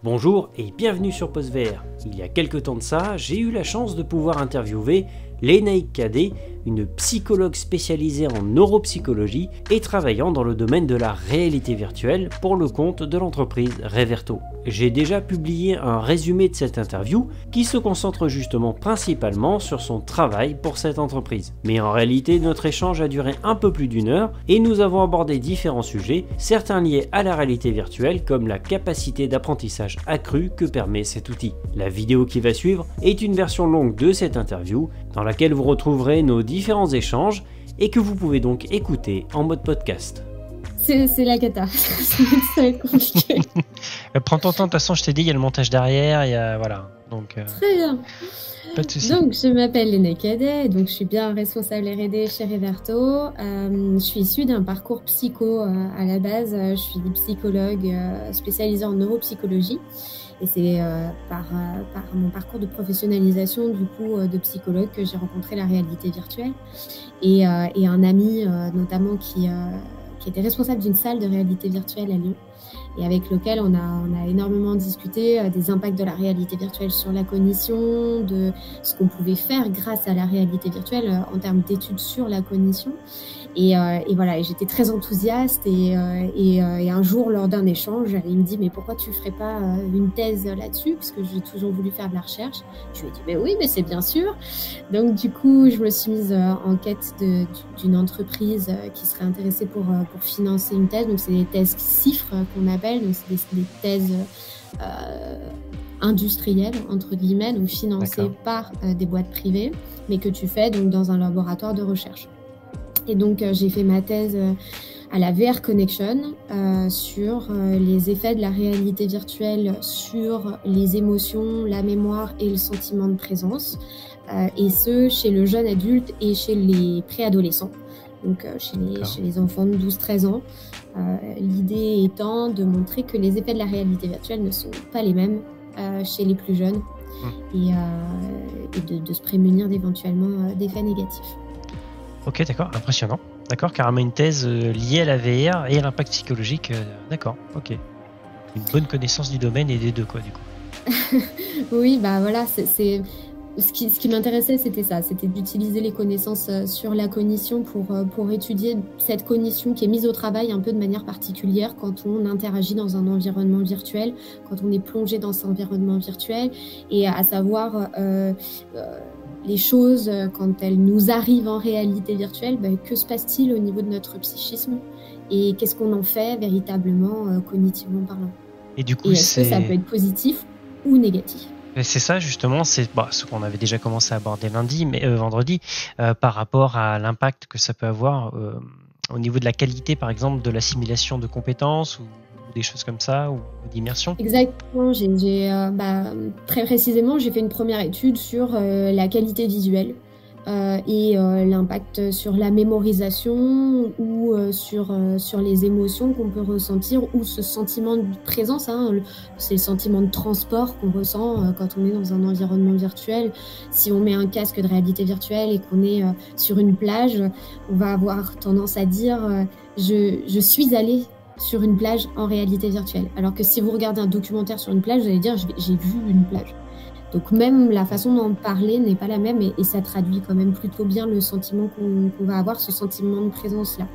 Bonjour et bienvenue sur PostVR. Il y a quelques temps de ça, j'ai eu la chance de pouvoir interviewer Lénaïque Cadet, une psychologue spécialisée en neuropsychologie et travaillant dans le domaine de la réalité virtuelle pour le compte de l'entreprise Reverto. J'ai déjà publié un résumé de cette interview qui se concentre justement principalement sur son travail pour cette entreprise. Mais en réalité, notre échange a duré un peu plus d'1 heure et nous avons abordé différents sujets, certains liés à la réalité virtuelle comme la capacité d'apprentissage accrue que permet cet outil. La vidéo qui va suivre est une version longue de cette interview dans laquelle vous retrouverez nos différents échanges et que vous pouvez donc écouter en mode podcast. C'est la cata, ça va être compliqué. Prends ton temps, de toute façon je t'ai dit, il y a le montage derrière, il y a... voilà. Donc, très bien. Pas de soucis. Donc je m'appelle Lénaïque Cadet, donc je suis bien responsable R&D chez Reverto. Je suis issue d'un parcours psycho à la base, je suis psychologue spécialisée en neuropsychologie. Et c'est par mon parcours de professionnalisation du coup de psychologue que j'ai rencontré la réalité virtuelle et un ami notamment qui était responsable d'une salle de réalité virtuelle à Lyon et avec lequel on a énormément discuté des impacts de la réalité virtuelle sur la cognition, de ce qu'on pouvait faire grâce à la réalité virtuelle en termes d'études sur la cognition. Et voilà, et j'étais très enthousiaste et un jour, lors d'un échange, il me dit « Mais pourquoi tu ferais pas une thèse là-dessus ?» Parce que j'ai toujours voulu faire de la recherche. Je lui ai dit « Mais oui, mais c'est bien sûr !» Donc du coup, je me suis mise en quête d'une entreprise qui serait intéressée pour financer une thèse. Donc c'est des thèses CIFRE qu'on appelle, donc c'est des thèses industrielles, entre guillemets, donc financées par des boîtes privées, mais que tu fais donc dans un laboratoire de recherche. Et donc, j'ai fait ma thèse à la VR Connection sur les effets de la réalité virtuelle sur les émotions, la mémoire et le sentiment de présence, et ce, chez le jeune adulte et chez les préadolescents, donc chez les enfants de 12-13 ans. L'idée étant de montrer que les effets de la réalité virtuelle ne sont pas les mêmes chez les plus jeunes et de se prémunir d'éventuellement d'effets négatifs. Ok, d'accord, impressionnant. D'accord, carrément une thèse liée à la VR et à l'impact psychologique. D'accord, ok. Une bonne connaissance du domaine et des deux, quoi, du coup. Oui, bah voilà, c'est... Ce qui m'intéressait, c'était ça, c'était d'utiliser les connaissances sur la cognition pour étudier cette cognition qui est mise au travail un peu de manière particulière quand on interagit dans un environnement virtuel, quand on est plongé dans cet environnement virtuel, et à savoir les choses quand elles nous arrivent en réalité virtuelle, que se passe-t-il au niveau de notre psychisme et qu'est-ce qu'on en fait véritablement cognitivement parlant. Et du coup, est-ce que ça peut être positif ou négatif? C'est ça justement, c'est ce qu'on avait déjà commencé à aborder vendredi, par rapport à l'impact que ça peut avoir au niveau de la qualité, par exemple, de l'assimilation de compétences ou des choses comme ça, ou d'immersion. Exactement, très précisément, j'ai fait une première étude sur la qualité visuelle et l'impact sur la mémorisation ou sur les émotions qu'on peut ressentir ou ce sentiment de présence, c'est le sentiment de transport qu'on ressent quand on est dans un environnement virtuel. Si on met un casque de réalité virtuelle et qu'on est sur une plage, on va avoir tendance à dire je suis allé sur une plage en réalité virtuelle. Alors que si vous regardez un documentaire sur une plage, vous allez dire j'ai vu une plage. Donc même la façon d'en parler n'est pas la même et ça traduit quand même plutôt bien le sentiment qu'on va avoir, ce sentiment de présence-là.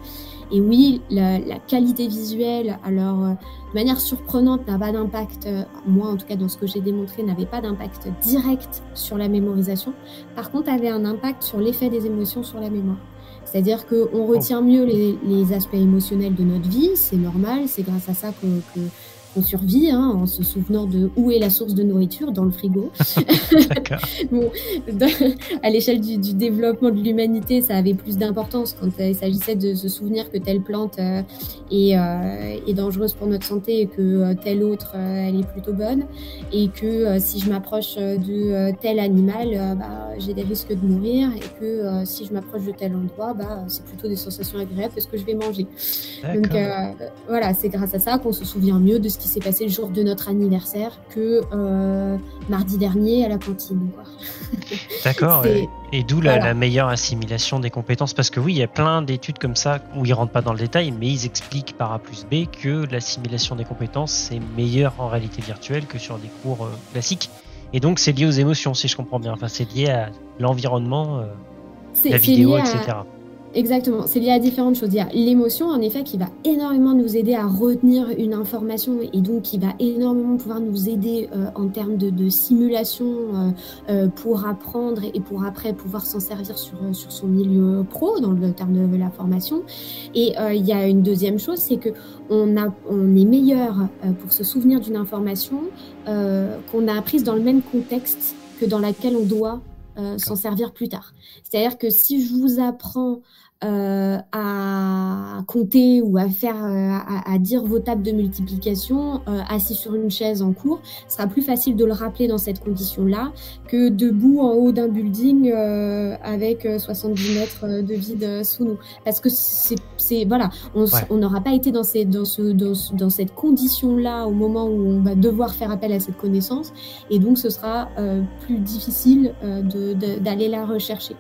Et oui, la qualité visuelle, alors de manière surprenante, n'a pas d'impact, moi en tout cas dans ce que j'ai démontré, n'avait pas d'impact direct sur la mémorisation. Par contre, avait un impact sur l'effet des émotions sur la mémoire. C'est-à-dire qu'on retient mieux les aspects émotionnels de notre vie, c'est normal, c'est grâce à ça qu'on survit, en se souvenant de où est la source de nourriture, dans le frigo. Bon, à l'échelle du développement de l'humanité, ça avait plus d'importance quand il s'agissait de se souvenir que telle plante est dangereuse pour notre santé et que telle autre, elle est plutôt bonne. Et que si je m'approche de tel animal, j'ai des risques de mourir. Et que si je m'approche de tel endroit, c'est plutôt des sensations agréables parce que je vais manger. Donc voilà, c'est grâce à ça qu'on se souvient mieux de ce qui s'est passé le jour de notre anniversaire que mardi dernier à la cantine, quoi. D'accord. Et d'où la meilleure assimilation des compétences. Parce que oui, il y a plein d'études comme ça où ils rentrent pas dans le détail, mais ils expliquent par A plus B que l'assimilation des compétences, c'est meilleur en réalité virtuelle que sur des cours classiques. Et donc, c'est lié aux émotions, si je comprends bien. Enfin, c'est lié à l'environnement, la vidéo, etc. Exactement, c'est lié à différentes choses. Il y a l'émotion, en effet, qui va énormément nous aider à retenir une information et donc qui va énormément pouvoir nous aider en termes de simulation pour apprendre et pour après pouvoir s'en servir sur son milieu pro, dans le terme de la formation. Et il y a une deuxième chose, c'est que on est meilleur pour se souvenir d'une information qu'on a apprise dans le même contexte que dans laquelle on doit s'en servir plus tard. C'est-à-dire que si je vous apprends à compter ou à dire vos tables de multiplication assis sur une chaise en cours, ce sera plus facile de le rappeler dans cette condition-là que debout en haut d'un building avec 70 mètres de vide sous nous. Parce que on n'aura pas été dans cette condition-là au moment où on va devoir faire appel à cette connaissance, et donc ce sera plus difficile d'aller la rechercher.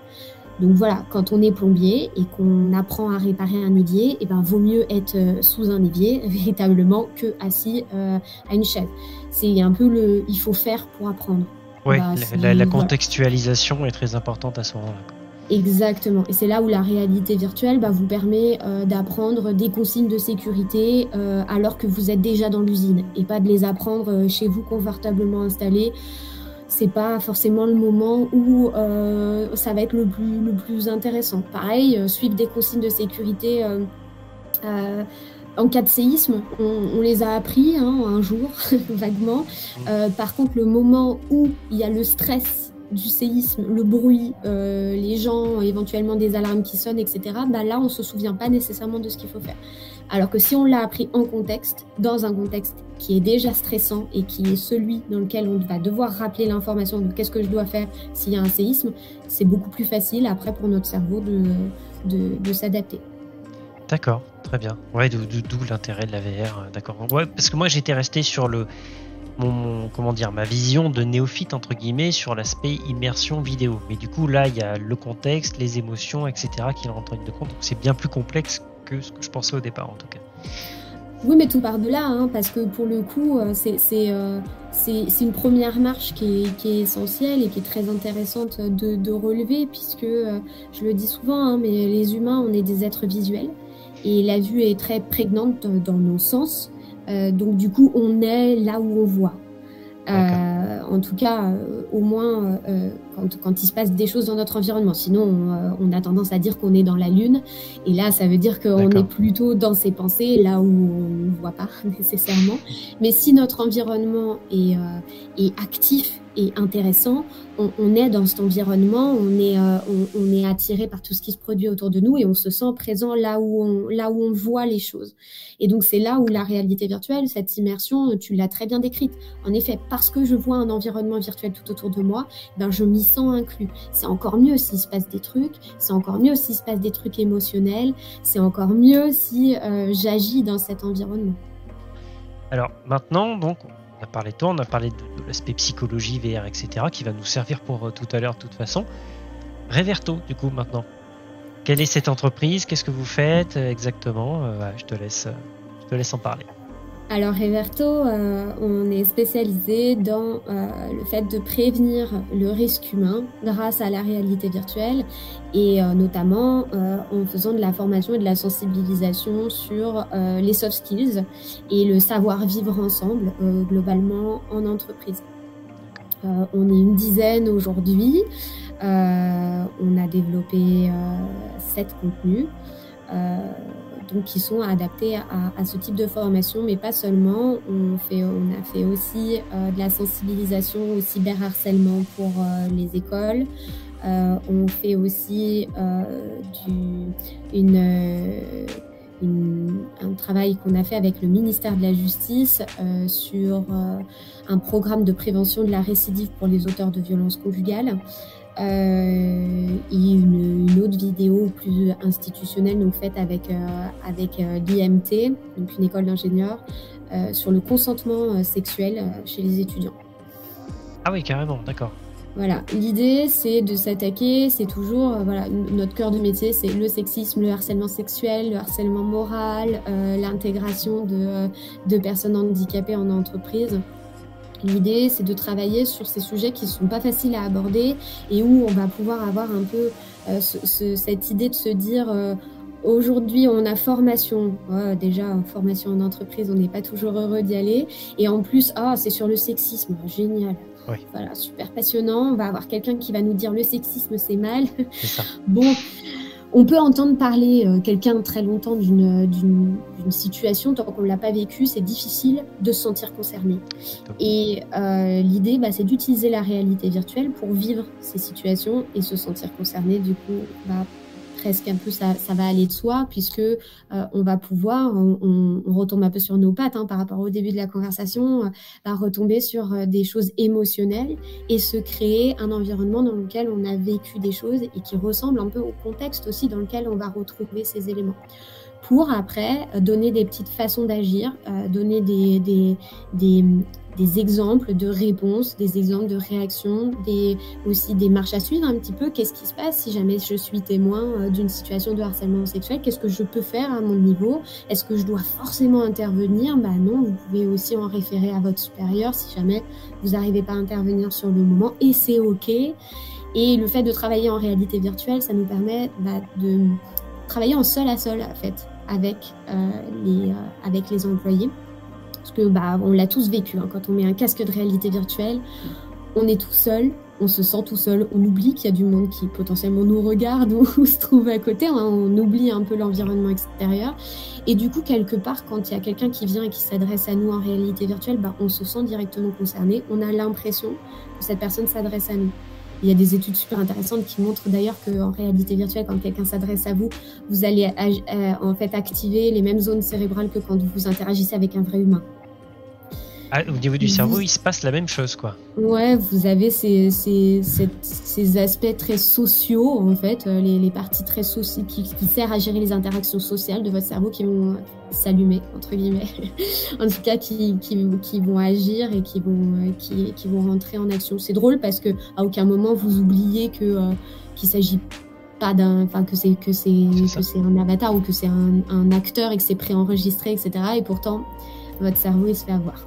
Donc voilà, quand on est plombier et qu'on apprend à réparer un évier, vaut mieux être sous un évier véritablement que assis à une chaise. C'est un peu il faut faire pour apprendre. Oui, la contextualisation est très importante à ce moment-là. Exactement, et c'est là où la réalité virtuelle vous permet d'apprendre des consignes de sécurité alors que vous êtes déjà dans l'usine, et pas de les apprendre chez vous confortablement installés. C'est pas forcément le moment où ça va être le plus intéressant. Pareil, suivre des consignes de sécurité en cas de séisme, on les a appris un jour, vaguement. Par contre, le moment où il y a le stress du séisme, le bruit, les gens, éventuellement des alarmes qui sonnent, etc., là, on se souvient pas nécessairement de ce qu'il faut faire. Alors que si on l'a appris en contexte, dans un contexte qui est déjà stressant et qui est celui dans lequel on va devoir rappeler l'information de qu'est-ce que je dois faire s'il y a un séisme, c'est beaucoup plus facile après pour notre cerveau de s'adapter. D'accord, très bien. Ouais, d'où l'intérêt de la VR, d'accord. Ouais, parce que moi j'étais resté sur ma vision de néophyte entre guillemets sur l'aspect immersion vidéo. Mais du coup là il y a le contexte, les émotions, etc. qui rentrent en ligne de compte. Donc c'est bien plus complexe que ce que je pensais au départ en tout cas. Oui, mais tout part de là, parce que pour le coup, c'est une première marche qui est essentielle et qui est très intéressante de relever, puisque, je le dis souvent, mais les humains, on est des êtres visuels, et la vue est très prégnante dans nos sens, donc du coup, on est là où on voit. En tout cas, au moins quand il se passe des choses dans notre environnement. Sinon, on a tendance à dire qu'on est dans la Lune. Et là, ça veut dire qu'on est plutôt dans ses pensées, là où on ne voit pas nécessairement. Mais si notre environnement est actif et intéressant, on est dans cet environnement, on est attiré par tout ce qui se produit autour de nous et on se sent présent là où on voit les choses. Et donc, c'est là où la réalité virtuelle, cette immersion, tu l'as très bien décrite. En effet, parce que je vois un environnement virtuel tout autour de moi, je m'y sens inclus. C'est encore mieux s'il se passe des trucs, c'est encore mieux s'il se passe des trucs émotionnels, c'est encore mieux si j'agis dans cet environnement. Alors maintenant, donc, on a parlé de toi, on a parlé de l'aspect psychologie, VR, etc., qui va nous servir pour tout à l'heure de toute façon. Reverto, du coup, maintenant. Quelle est cette entreprise? Qu'est-ce que vous faites exactement? Je te laisse en parler. Alors Reverto, on est spécialisé dans le fait de prévenir le risque humain grâce à la réalité virtuelle et notamment en faisant de la formation et de la sensibilisation sur les soft skills et le savoir-vivre ensemble globalement en entreprise. On est une dizaine aujourd'hui, on a développé 7 contenus. Donc qui sont adaptés à ce type de formation, mais pas seulement. On a fait aussi de la sensibilisation au cyberharcèlement pour les écoles. On fait aussi un travail qu'on a fait avec le ministère de la Justice sur un programme de prévention de la récidive pour les auteurs de violences conjugales. et une autre vidéo plus institutionnelle, donc faite avec l'IMT, donc une école d'ingénieurs, sur le consentement sexuel chez les étudiants. Ah oui, carrément, d'accord. Voilà, l'idée c'est de s'attaquer, c'est toujours, voilà, notre cœur de métier, c'est le sexisme, le harcèlement sexuel, le harcèlement moral, l'intégration de personnes handicapées en entreprise. L'idée, c'est de travailler sur ces sujets qui ne sont pas faciles à aborder et où on va pouvoir avoir un peu cette idée de se dire aujourd'hui, on a formation. Déjà, formation en entreprise, on n'est pas toujours heureux d'y aller. Et en plus, c'est sur le sexisme. Génial. Oui. Voilà, super passionnant. On va avoir quelqu'un qui va nous dire le sexisme, c'est mal. C'est ça. Bon. On peut entendre parler quelqu'un très longtemps d'une situation, tant qu'on ne l'a pas vécu, c'est difficile de se sentir concerné. Et l'idée, c'est d'utiliser la réalité virtuelle pour vivre ces situations et se sentir concerné. Du coup, presque un peu, ça va aller de soi, puisque on va pouvoir, on retombe un peu sur nos pattes par rapport au début de la conversation, retomber sur des choses émotionnelles et se créer un environnement dans lequel on a vécu des choses et qui ressemble un peu au contexte aussi dans lequel on va retrouver ces éléments. Pour après donner des petites façons d'agir, donner des exemples de réponses, des exemples de réactions, aussi des marches à suivre un petit peu. Qu'est-ce qui se passe si jamais je suis témoin d'une situation de harcèlement sexuel? Qu'est-ce que je peux faire à mon niveau? Est-ce que je dois forcément intervenir? Non, vous pouvez aussi en référer à votre supérieur si jamais vous n'arrivez pas à intervenir sur le moment, et c'est OK. Et le fait de travailler en réalité virtuelle, ça nous permet de travailler en seul à seul, en fait, avec les employés. Parce que on l'a tous vécu, quand on met un casque de réalité virtuelle, on est tout seul, on se sent tout seul, on oublie qu'il y a du monde qui potentiellement nous regarde ou se trouve à côté, on oublie un peu l'environnement extérieur. Et du coup, quelque part, quand il y a quelqu'un qui vient et qui s'adresse à nous en réalité virtuelle, on se sent directement concerné, on a l'impression que cette personne s'adresse à nous. Il y a des études super intéressantes qui montrent d'ailleurs qu'en réalité virtuelle, quand quelqu'un s'adresse à vous, vous allez en fait activer les mêmes zones cérébrales que quand vous interagissez avec un vrai humain. Au niveau du cerveau, il se passe la même chose, quoi. Ouais, vous avez ces aspects très sociaux, en fait, les parties très sociales qui servent à gérer les interactions sociales de votre cerveau qui vont s'allumer, entre guillemets. En tout cas, qui vont agir et qui vont rentrer en action. C'est drôle parce que à aucun moment vous oubliez qu'il s'agit pas que c'est un avatar ou que c'est un acteur et que c'est préenregistré, etc. Et pourtant, votre cerveau, il se fait avoir.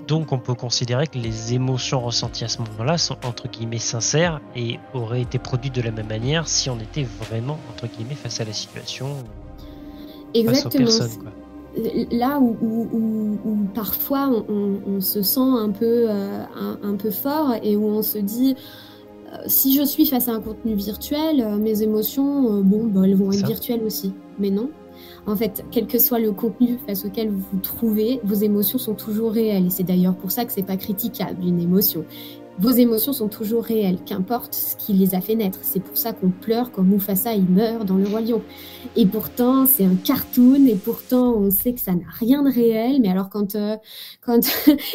Donc, on peut considérer que les émotions ressenties à ce moment-là sont, entre guillemets, sincères et auraient été produites de la même manière si on était vraiment, entre guillemets, face à la situation, exactement, face aux personnes, quoi. Là où parfois on se sent un peu fort et où on se dit si je suis face à un contenu virtuel, mes émotions, elles vont être virtuelles aussi. Mais non. En fait, quel que soit le contenu face auquel vous vous trouvez, vos émotions sont toujours réelles. Et c'est d'ailleurs pour ça que c'est pas critiquable, une émotion. Vos émotions sont toujours réelles, qu'importe ce qui les a fait naître. C'est pour ça qu'on pleure quand Mufasa il meurt dans Le Roi Lion. Et pourtant, c'est un cartoon, et pourtant, on sait que ça n'a rien de réel. Mais alors, quand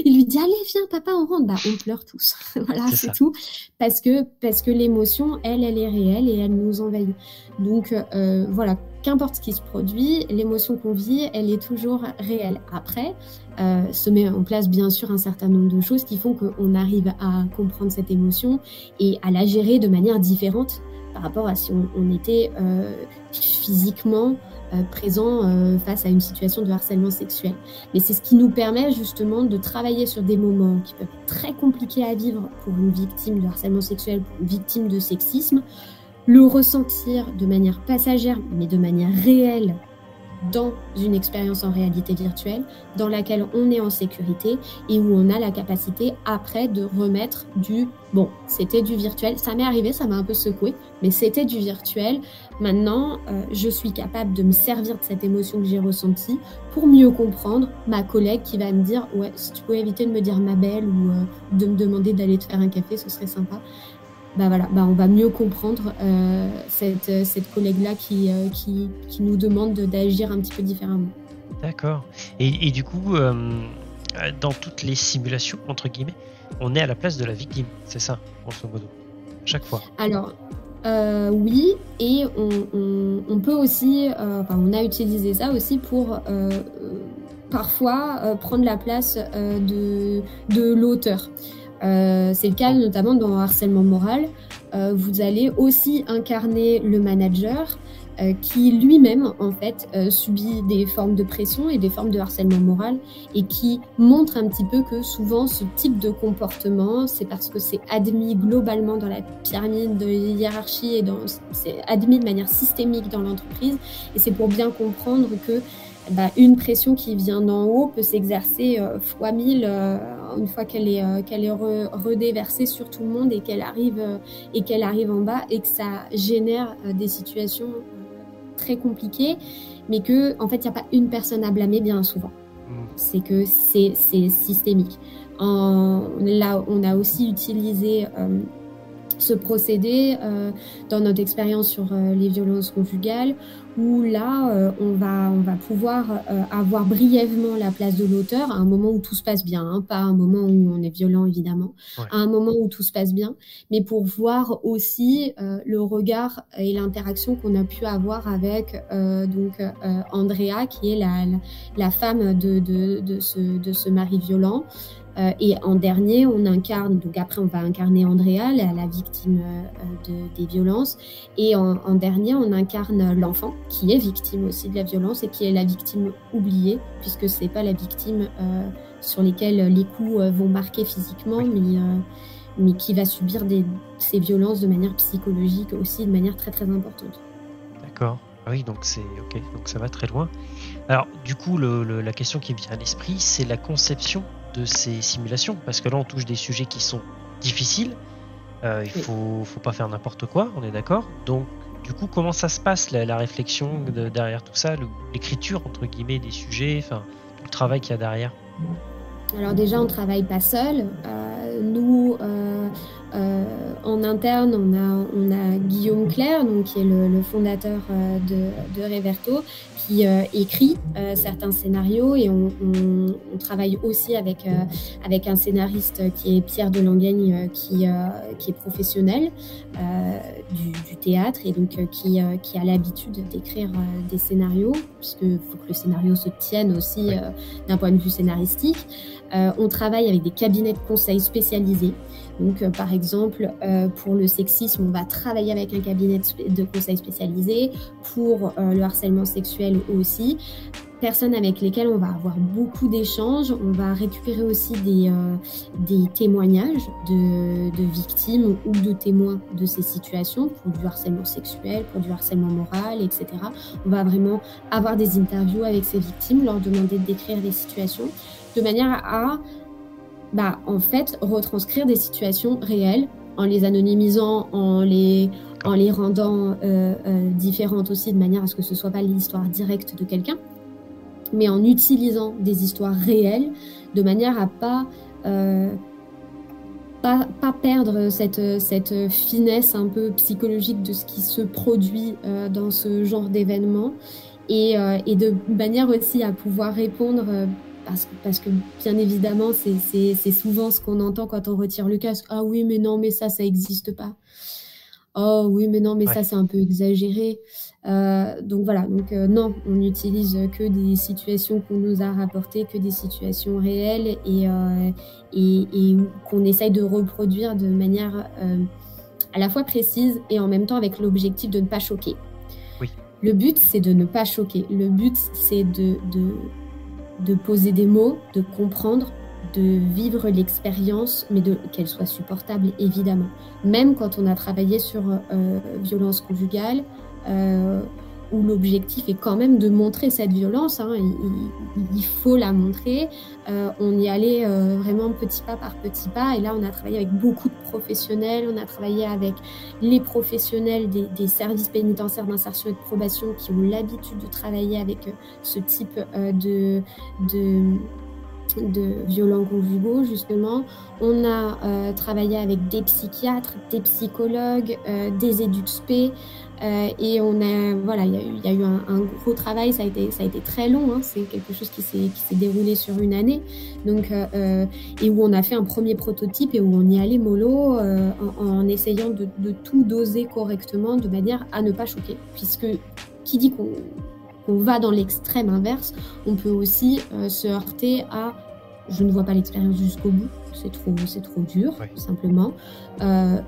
il lui dit « Allez, viens, papa, on rentre », on pleure tous. Voilà, c'est tout. Parce que l'émotion, elle est réelle et elle nous envahit. Donc, voilà, qu'importe ce qui se produit, l'émotion qu'on vit, elle est toujours réelle. Après, se met en place bien sûr un certain nombre de choses qui font qu'on arrive à comprendre cette émotion et à la gérer de manière différente par rapport à si on était physiquement présent face à une situation de harcèlement sexuel. Mais c'est ce qui nous permet justement de travailler sur des moments qui peuvent être très compliqués à vivre pour une victime de harcèlement sexuel, pour une victime de sexisme, le ressentir de manière passagère, mais de manière réelle dans une expérience en réalité virtuelle, dans laquelle on est en sécurité et où on a la capacité après de remettre c'était du virtuel, ça m'est arrivé, ça m'a un peu secoué, mais c'était du virtuel. Maintenant, je suis capable de me servir de cette émotion que j'ai ressentie pour mieux comprendre ma collègue qui va me dire « Ouais, si tu pouvais éviter de me dire ma belle ou de me demander d'aller te faire un café, ce serait sympa. » on va mieux comprendre cette collègue-là qui nous demande d'agir un petit peu différemment. D'accord. Et du coup, dans toutes les simulations, entre guillemets, on est à la place de la victime, c'est ça, grosso modo. chaque fois? Alors, oui, et on peut aussi, on a utilisé ça aussi pour parfois prendre la place de l'auteur. C'est le cas notamment dans harcèlement moral. Vous allez aussi incarner le manager qui lui-même en fait subit des formes de pression et des formes de harcèlement moral, et qui montre un petit peu que souvent ce type de comportement, c'est parce que c'est admis globalement dans la pyramide de hiérarchie et c'est admis de manière systémique dans l'entreprise, et c'est pour bien comprendre que une pression qui vient d'en haut peut s'exercer fois 1000 une fois qu'elle est redéversée sur tout le monde, et qu'elle arrive en bas, et que ça génère des situations très compliquées, mais que en fait il n'y a pas une personne à blâmer bien souvent. C'est que c'est systémique. Là, on a aussi utilisé ce procédé dans notre expérience sur les violences conjugales, où là, on va pouvoir avoir brièvement la place de l'auteur à un moment où tout se passe bien, hein, pas à un moment où on est violent évidemment, à un moment où tout se passe bien, mais pour voir aussi le regard et l'interaction qu'on a pu avoir avec Andrea, qui est la femme de ce mari violent. Et en dernier, on incarne, donc après on va incarner Andrea, la victime des violences, et en dernier, on incarne l'enfant qui est victime aussi de la violence et qui est la victime oubliée, puisque c'est pas la victime sur lesquelles les coups vont marquer physiquement, mais qui va subir ces violences de manière psychologique aussi, de manière très très importante. D'accord. Oui, donc c'est ok, donc ça va très loin. Alors du coup, la question qui me vient à l'esprit, c'est la conception de ces simulations, parce que là on touche des sujets qui sont difficiles, il faut pas faire n'importe quoi, on est d'accord. Donc du coup, comment ça se passe la réflexion derrière tout ça, l'écriture entre guillemets des sujets, enfin tout le travail qu'il y a derrière? Alors déjà, on travaille pas seul. Nous, en interne, on a Guillaume Clerc, donc qui est le fondateur de Reverto, qui écrit certains scénarios, et on travaille aussi avec un scénariste qui est Pierre Delangagne, qui est professionnel du théâtre, et donc qui a l'habitude d'écrire des scénarios, puisqu'il faut que le scénario se tienne aussi d'un point de vue scénaristique. On travaille avec des cabinets de conseil spécialisés. Donc, par exemple, pour le sexisme, on va travailler avec un cabinet de conseil spécialisé. Pour le harcèlement sexuel aussi. Personnes avec lesquelles on va avoir beaucoup d'échanges. On va récupérer aussi des témoignages de victimes ou de témoins de ces situations, pour du harcèlement sexuel, pour du harcèlement moral, etc. On va vraiment avoir des interviews avec ces victimes, leur demander de décrire des situations, de manière à en fait retranscrire des situations réelles, en les anonymisant, en les rendant différentes aussi, de manière à ce que ce soit pas l'histoire directe de quelqu'un, mais en utilisant des histoires réelles, de manière à pas perdre cette finesse un peu psychologique de ce qui se produit dans ce genre d'événement, et de manière aussi à pouvoir répondre, parce que bien évidemment c'est souvent ce qu'on entend quand on retire le casque. Ah oui, mais non, mais ça existe pas. Oh oui, mais non, mais ça c'est un peu exagéré. Donc voilà, non, on n'utilise que des situations qu'on nous a rapportées, que des situations réelles, et qu'on essaye de reproduire de manière à la fois précise et en même temps avec l'objectif de ne pas choquer. Oui. Le but, c'est de ne pas choquer. Le but, c'est de poser des mots, de comprendre, de vivre l'expérience, mais qu'elle soit supportable, évidemment. Même quand on a travaillé sur violence conjugale, où l'objectif est quand même de montrer cette violence, hein, il faut la montrer. On y allait vraiment petit pas par petit pas, et là on a travaillé avec beaucoup de professionnels, on a travaillé avec les professionnels des services pénitentiaires d'insertion et de probation, qui ont l'habitude de travailler avec ce type violences conjugaux, justement. On a travaillé avec des psychiatres, des psychologues, des EduxP, et on a, voilà, il y a eu un gros travail. Ça a été très long, hein. C'est quelque chose qui s'est déroulé sur une année, donc et où on a fait un premier prototype et où on y allait mollo, en essayant de tout doser correctement de manière à ne pas choquer, puisque qui dit qu'on va dans l'extrême inverse, on peut aussi se heurter à je ne vois pas l'expérience jusqu'au bout, c'est trop dur, Oui. simplement.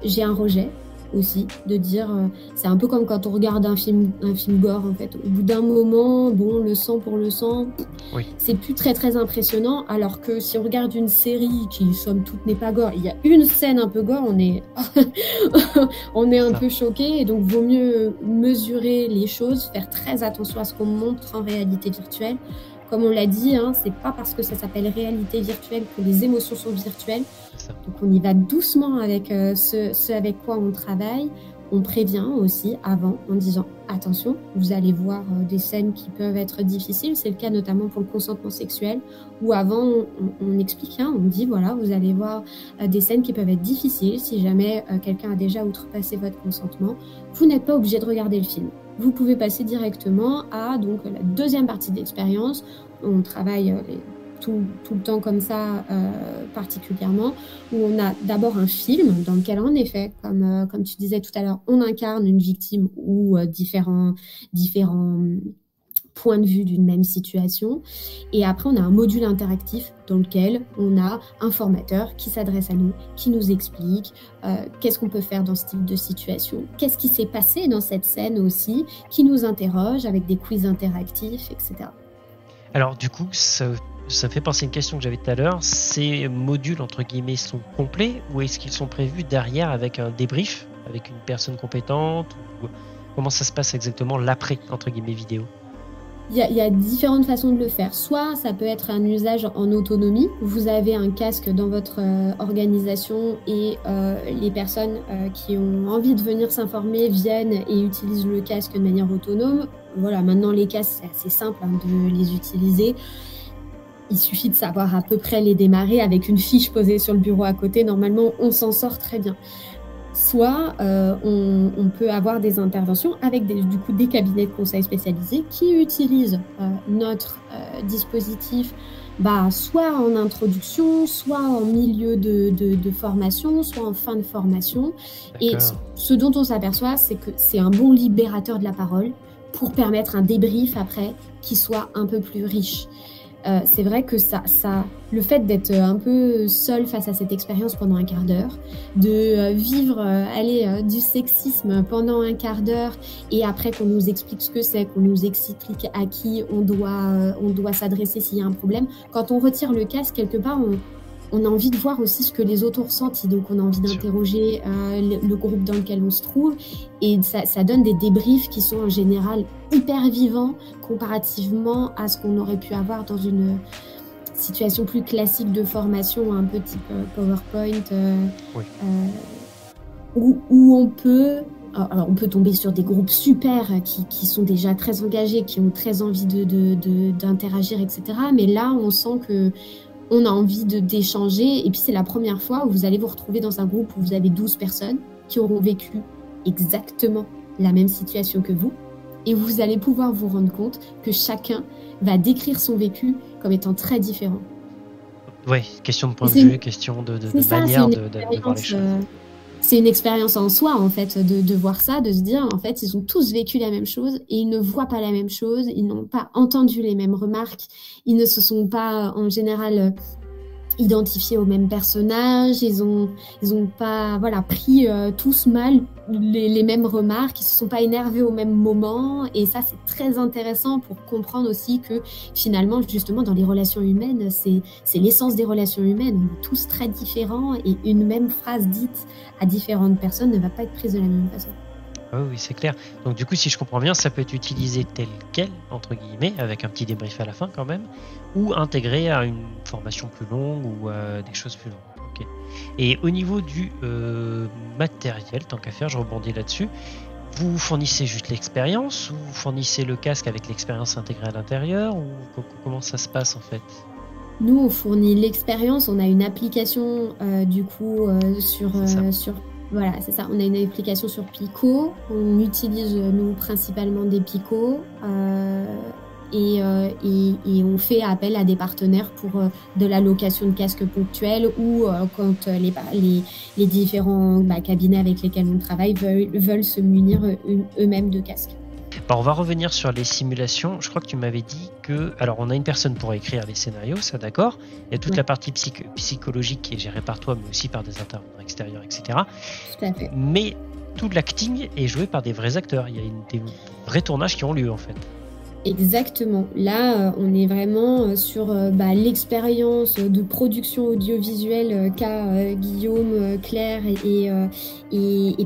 J'ai un rejet aussi, de dire, c'est un peu comme quand on regarde un film gore, en fait. Au bout d'un moment, bon, le sang pour le sang, Oui. c'est plus très impressionnant, alors que si on regarde une série qui, somme toute, n'est pas gore, il y a une scène un peu gore, on est un peu choqué, et donc vaut mieux mesurer les choses, faire très attention à ce qu'on montre en réalité virtuelle. Comme on l'a dit, hein, c'est pas parce que ça s'appelle réalité virtuelle que les émotions sont virtuelles. Donc on y va doucement avec ce avec quoi on travaille. On prévient aussi avant en disant attention, vous allez voir des scènes qui peuvent être difficiles. C'est le cas notamment pour le consentement sexuel, où avant on explique, hein, on dit voilà, vous allez voir des scènes qui peuvent être difficiles. Si jamais quelqu'un a déjà outrepassé votre consentement, vous n'êtes pas obligé de regarder le film. Vous pouvez passer directement à donc la deuxième partie de l'expérience. On travaille tout le temps comme ça, particulièrement, où on a d'abord un film dans lequel, en effet, comme tu disais tout à l'heure, on incarne une victime ou différents points de vue d'une même situation. Et après, on a un module interactif dans lequel on a un formateur qui s'adresse à nous, qui nous explique qu'est-ce qu'on peut faire dans ce type de situation, qu'est-ce qui s'est passé dans cette scène aussi, qui nous interroge avec des quiz interactifs, etc. Alors du coup, ça fait penser à une question que j'avais tout à l'heure. Ces modules, entre guillemets, sont complets ou est-ce qu'ils sont prévus derrière avec un débrief, avec une personne compétente ou comment ça se passe exactement l'après, entre guillemets, vidéo? Il y a différentes façons de le faire. Soit ça peut être un usage en autonomie. Vous avez un casque dans votre organisation et les personnes qui ont envie de venir s'informer viennent et utilisent le casque de manière autonome. Voilà, maintenant les casques, c'est assez simple, hein, de les utiliser. Il suffit de savoir à peu près les démarrer avec une fiche posée sur le bureau à côté. Normalement, on s'en sort très bien. Soit on peut avoir des interventions avec des cabinets de conseil spécialisés qui utilisent notre dispositif, soit en introduction, soit en milieu de formation, soit en fin de formation. Et ce dont on s'aperçoit, c'est que c'est un bon libérateur de la parole pour permettre un débrief après qui soit un peu plus riche. C'est vrai que le fait d'être un peu seul face à cette expérience pendant un quart d'heure, de vivre du sexisme pendant un quart d'heure et après qu'on nous explique ce que c'est, qu'on nous explique à qui on doit s'adresser s'il y a un problème, quand on retire le casque, quelque part, on a envie de voir aussi ce que les autres ont ressenti, donc on a envie d'interroger le groupe dans lequel on se trouve, et ça donne des débriefs qui sont en général hyper vivants comparativement à ce qu'on aurait pu avoir dans une situation plus classique de formation, un peu type PowerPoint, où on peut tomber sur des groupes super qui sont déjà très engagés, qui ont très envie d'interagir, etc. Mais là, on sent que on a envie d'échanger, et puis c'est la première fois où vous allez vous retrouver dans un groupe où vous avez 12 personnes qui auront vécu exactement la même situation que vous, et vous allez pouvoir vous rendre compte que chacun va décrire son vécu comme étant très différent. Oui, question de point de vue, question de manière de voir les choses. C'est une expérience en soi, en fait, de voir ça, de se dire, en fait, ils ont tous vécu la même chose et ils ne voient pas la même chose, ils n'ont pas entendu les mêmes remarques, ils ne se sont pas, en général, identifiés aux mêmes personnages, ils ont pas, pris tous mal les mêmes remarques, ils se sont pas énervés au même moment, et ça, c'est très intéressant pour comprendre aussi que, finalement, justement, dans les relations humaines, c'est l'essence des relations humaines. On est tous très différents, et une même phrase dite à différentes personnes ne va pas être prise de la même façon. Oui, c'est clair. Donc du coup, si je comprends bien, ça peut être utilisé tel quel, entre guillemets, avec un petit débrief à la fin quand même, ou intégré à une formation plus longue ou à des choses plus longues. Okay. Et au niveau du matériel, tant qu'à faire, je rebondis là-dessus, vous fournissez juste l'expérience ou vous fournissez le casque avec l'expérience intégrée à l'intérieur, ou comment ça se passe en fait? Nous, on fournit l'expérience. On a une application du coup sur voilà, c'est ça. On a une application sur Pico. On utilise nous principalement des Pico et on fait appel à des partenaires pour de la location de casques ponctuels ou quand les différents cabinets avec lesquels on travaille veulent se munir eux-mêmes de casques. Bon, on va revenir sur les simulations. Je crois que tu m'avais dit que... Alors, on a une personne pour écrire les scénarios, ça d'accord. Il y a toute la partie psychologique qui est gérée par toi, mais aussi par des intervenants extérieurs, etc. Tout à fait. Mais tout l'acting est joué par des vrais acteurs. Il y a des vrais tournages qui ont lieu, en fait. Exactement. Là, on est vraiment sur l'expérience de production audiovisuelle qu'a Guillaume, Claire et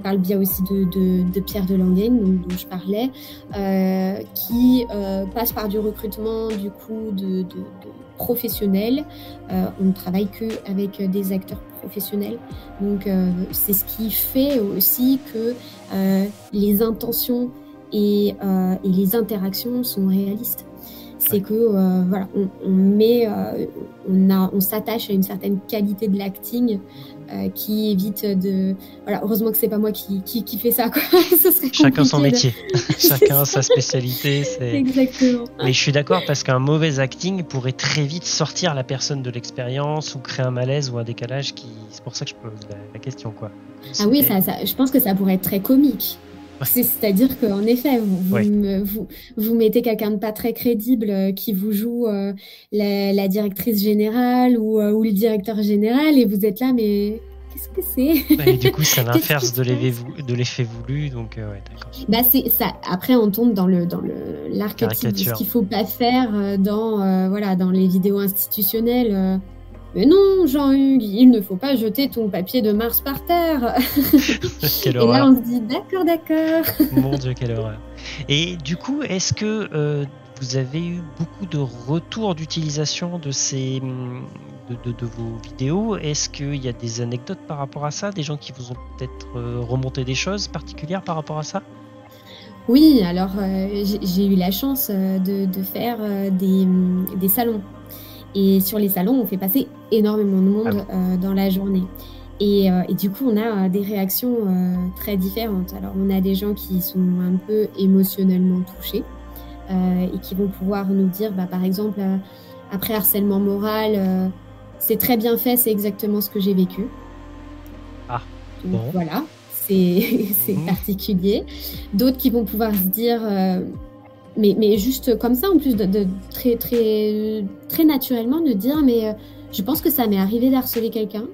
par le biais aussi de Pierre Delangen, dont je parlais, qui passe par du recrutement du coup de professionnels. On ne travaille que avec des acteurs professionnels. Donc, c'est ce qui fait aussi que les intentions et les interactions sont réalistes. C'est que voilà, on s'attache à une certaine qualité de l'acting qui évite de... Voilà, heureusement que c'est pas moi qui fait ça, quoi. Ça serait chacun son métier, chacun sa spécialité. Exactement. Mais je suis d'accord parce qu'un mauvais acting pourrait très vite sortir la personne de l'expérience ou créer un malaise ou un décalage. C'est pour ça que je pose la question, quoi. Ah oui, ça, je pense que ça pourrait être très comique. C'est-à-dire qu'en effet, vous mettez quelqu'un de pas très crédible qui vous joue la directrice générale ou le directeur général et vous êtes là, mais qu'est-ce que c'est? Et du coup, c'est l'inverse de l'effet voulu, donc ouais, d'accord. C'est ça. Après, on tombe dans l'archétype de ce qu'il faut pas faire dans les vidéos institutionnelles. Mais non, Jean-Hugues, il ne faut pas jeter ton papier de Mars par terre. Quelle et horreur. là, on se dit d'accord. Mon Dieu, quelle horreur. Et du coup, est-ce que vous avez eu beaucoup de retours d'utilisation de vos vidéos? Est-ce qu'il y a des anecdotes par rapport à ça? Des gens qui vous ont peut-être remonté des choses particulières par rapport à ça? Oui, alors j'ai eu la chance de faire des salons. Et sur les salons, on fait passer énormément de monde dans la journée. Et du coup, on a des réactions très différentes. Alors, on a des gens qui sont un peu émotionnellement touchés et qui vont pouvoir nous dire, par exemple, après harcèlement moral, c'est très bien fait, c'est exactement ce que j'ai vécu. Ah, donc, bon. Voilà, c'est particulier. D'autres qui vont pouvoir se dire... Mais juste comme ça, en plus de très, très, très naturellement, de dire mais je pense que ça m'est arrivé d'harceler quelqu'un.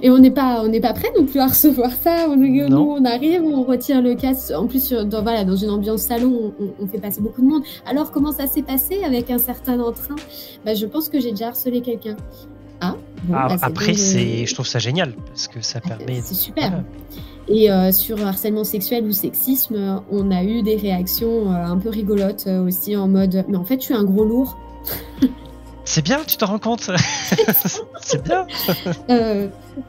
Et on n'est pas prêt non plus à recevoir ça. Nous, on arrive, on retire le casque. En plus, dans une ambiance salon, on fait passer beaucoup de monde. Alors, comment ça s'est passé avec un certain entrain? Je pense que j'ai déjà harcelé quelqu'un. Après, je trouve ça génial parce que ça permet... C'est super. Voilà. Et sur harcèlement sexuel ou sexisme, on a eu des réactions un peu rigolotes aussi en mode « Mais en fait, je suis un gros lourd. » C'est bien, tu t'en rends compte? C'est bien.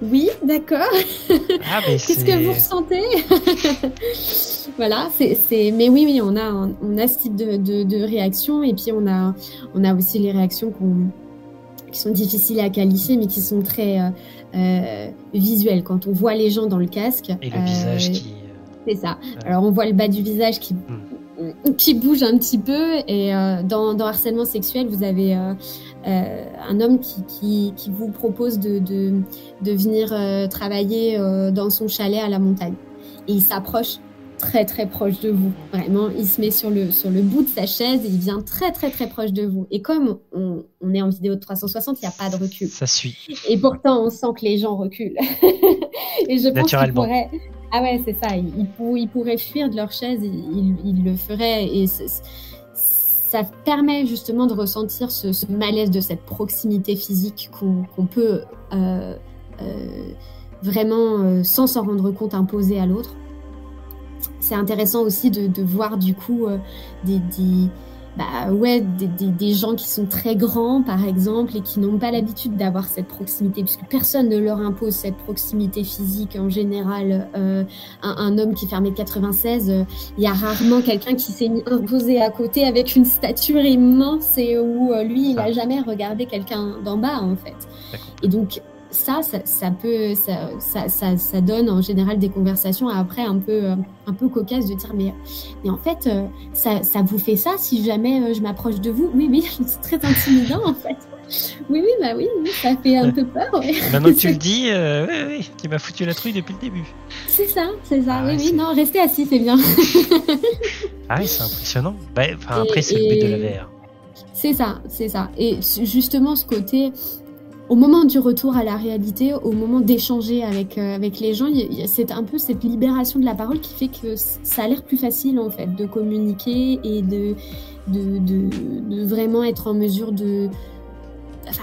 Oui, d'accord. Qu'est-ce que vous ressentez? Voilà, mais oui, on a ce type de réaction et puis on a aussi les réactions qui sont difficiles à qualifier, mais qui sont très visuelles. Quand on voit les gens dans le casque... Et le visage qui... C'est ça. Alors, on voit le bas du visage qui bouge un petit peu. Et dans harcèlement sexuel, vous avez un homme qui vous propose de venir travailler dans son chalet à la montagne. Et il s'approche très très proche de vous. Vraiment, il se met sur le bout de sa chaise et il vient très très très proche de vous. Et comme on est en vidéo de 360, il n'y a pas de recul. Ça suit. Et pourtant, on sent que les gens reculent. Et je pense qu'ils pourraient... Ah ouais, c'est ça. Ils pourraient fuir de leur chaise, ils le feraient. Et ça permet justement de ressentir ce malaise de cette proximité physique qu'on peut vraiment, sans s'en rendre compte, imposer à l'autre. C'est intéressant aussi de voir du coup ouais, des gens qui sont très grands, par exemple, et qui n'ont pas l'habitude d'avoir cette proximité, puisque personne ne leur impose cette proximité physique en général. Un homme qui fait 1m96, il y a rarement quelqu'un qui s'est imposé à côté avec une stature immense et où lui, il n'a jamais regardé quelqu'un d'en bas, en fait. Et donc, ça donne en général des conversations après un peu cocasses de dire mais en fait ça vous fait ça si jamais je m'approche de vous? Oui, c'est très intimidant en fait. Oui, ça fait un peu peur. Ouais. Maintenant que tu le dis, oui, tu m'as foutu la trouille depuis le début. C'est ça. Non, restez assis, c'est bien. Ah oui, c'est impressionnant. Après, c'est le but de la VR. C'est ça. Et justement, ce côté, au moment du retour à la réalité, au moment d'échanger avec les gens, c'est un peu cette libération de la parole qui fait que ça a l'air plus facile en fait de communiquer et de vraiment être en mesure de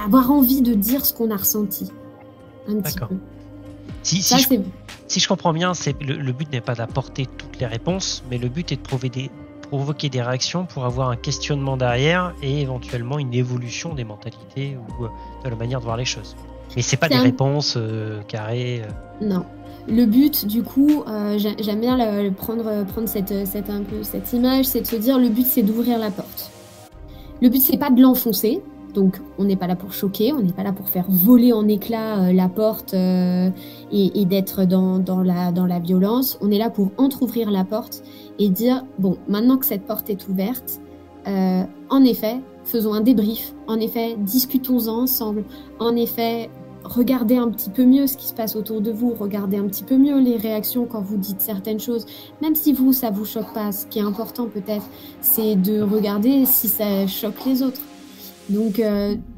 avoir envie de dire ce qu'on a ressenti un petit peu. Si je comprends bien, le but n'est pas d'apporter toutes les réponses, mais le but est de provoquer des réactions pour avoir un questionnement derrière et éventuellement une évolution des mentalités ou de la manière de voir les choses. Mais c'est pas des réponses carrées. Non. Le but, du coup, j'aime bien prendre cette image, c'est de se dire le but c'est d'ouvrir la porte. Le but c'est pas de l'enfoncer. Donc, on n'est pas là pour choquer, on n'est pas là pour faire voler en éclats la porte et d'être dans la violence. On est là pour entrouvrir la porte et dire, bon, maintenant que cette porte est ouverte, en effet, faisons un débrief. En effet, discutons-en ensemble. En effet, regardez un petit peu mieux ce qui se passe autour de vous. Regardez un petit peu mieux les réactions quand vous dites certaines choses. Même si ça vous choque pas, ce qui est important peut-être, c'est de regarder si ça choque les autres. Donc,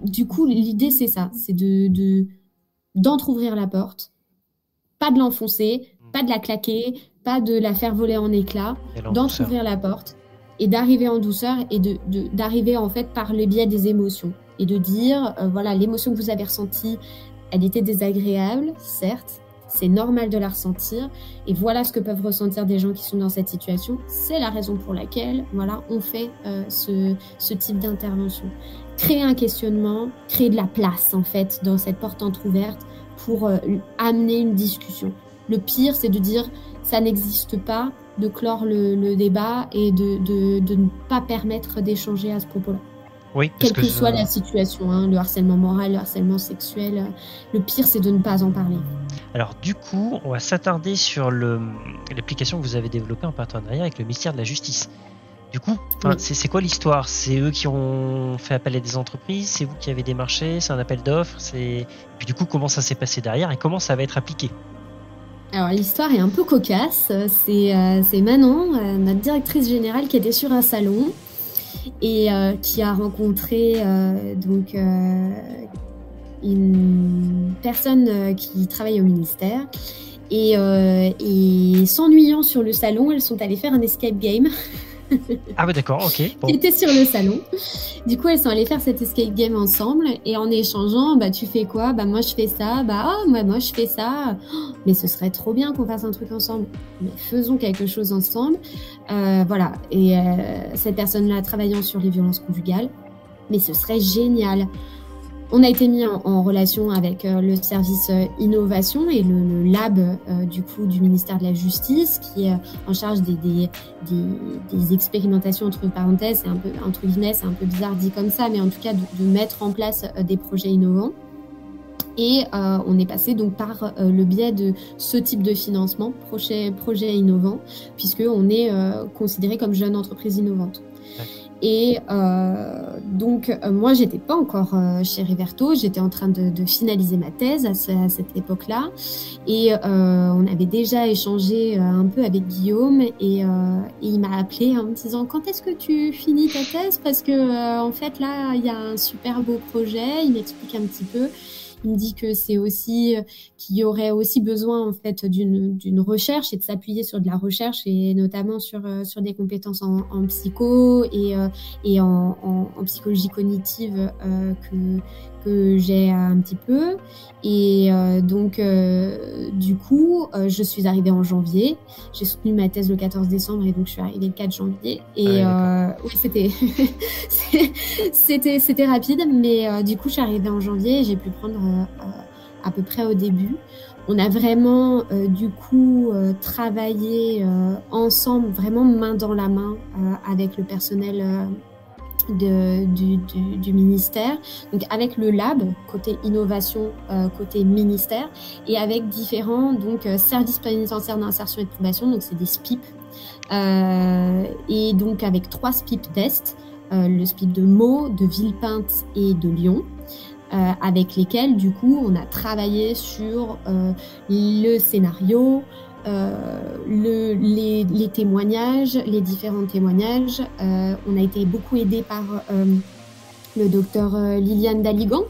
du coup, l'idée, c'est ça. C'est d'entrouvrir la porte, pas de l'enfoncer, pas de la claquer, pas de la faire voler en éclats, d'entrouvrir la porte et d'arriver en douceur et d'arriver, en fait, par le biais des émotions. Et de dire, voilà, l'émotion que vous avez ressentie, elle était désagréable, certes, c'est normal de la ressentir. Et voilà ce que peuvent ressentir des gens qui sont dans cette situation. C'est la raison pour laquelle, voilà, on fait ce type d'intervention. Créer un questionnement, créer de la place, en fait, dans cette porte entrouverte pour amener une discussion. Le pire, c'est de dire ça n'existe pas, de clore le débat et de ne pas permettre d'échanger à ce propos-là. Oui, quelle que soit la situation, hein, le harcèlement moral, le harcèlement sexuel, le pire, c'est de ne pas en parler. Alors du coup, on va s'attarder sur l'application que vous avez développée en partenariat avec le ministère de la Justice. Du coup, oui. C'est quoi l'histoire? C'est eux qui ont fait appel à des entreprises? C'est vous qui avez démarché? C'est un appel d'offres? Et puis du coup, comment ça s'est passé derrière et comment ça va être appliqué? Alors l'histoire est un peu cocasse. C'est Manon, notre directrice générale, qui était sur un salon et qui a rencontré une personne qui travaille au ministère et s'ennuyant sur le salon, elles sont allées faire un escape game. Ah ouais, d'accord, ok. Bon. Qui était sur le salon. Du coup, elles sont allées faire cet escape game ensemble et en échangeant, tu fais quoi? Moi je fais ça. Moi je fais ça. Mais ce serait trop bien qu'on fasse un truc ensemble. Mais faisons quelque chose ensemble. Voilà. Et cette personne-là travaillant sur les violences conjugales. Mais ce serait génial. On a été mis en relation avec le service innovation et le lab du ministère de la Justice qui est en charge des expérimentations entre parenthèses, c'est un peu entre guillemets, c'est un peu bizarre dit comme ça, mais en tout cas de mettre en place des projets innovants. Et on est passé donc par le biais de ce type de financement, projet innovant, puisque on est considéré comme jeune entreprise innovante. Et donc moi j'étais pas encore chez Riverto, j'étais en train de finaliser ma thèse à cette époque-là et on avait déjà échangé un peu avec Guillaume et il m'a appelé en me disant quand est-ce que tu finis ta thèse parce que en fait là il y a un super beau projet, il m'explique un petit peu Il me dit que c'est aussi qu'il y aurait aussi besoin en fait d'une recherche et de s'appuyer sur de la recherche et notamment sur des compétences en psycho et en psychologie cognitive que j'ai un petit peu. Et donc, du coup, je suis arrivée en janvier. J'ai soutenu ma thèse le 14 décembre et donc je suis arrivée le 4 janvier. Et oui, c'était rapide, mais du coup, je suis arrivée en janvier et j'ai pu prendre à peu près au début. On a vraiment, du coup, travaillé ensemble, vraiment main dans la main avec le personnel du ministère, donc avec le lab côté innovation, côté ministère, et avec différents services pénitentiaires d'insertion et de probation, donc c'est des SPIP, et donc avec 3 SPIP tests, le SPIP de Meaux, de Villepinte et de Lyon, avec lesquels du coup on a travaillé sur le scénario, les témoignages, les différents témoignages. On a été beaucoup aidé par le docteur Liliane Daligan,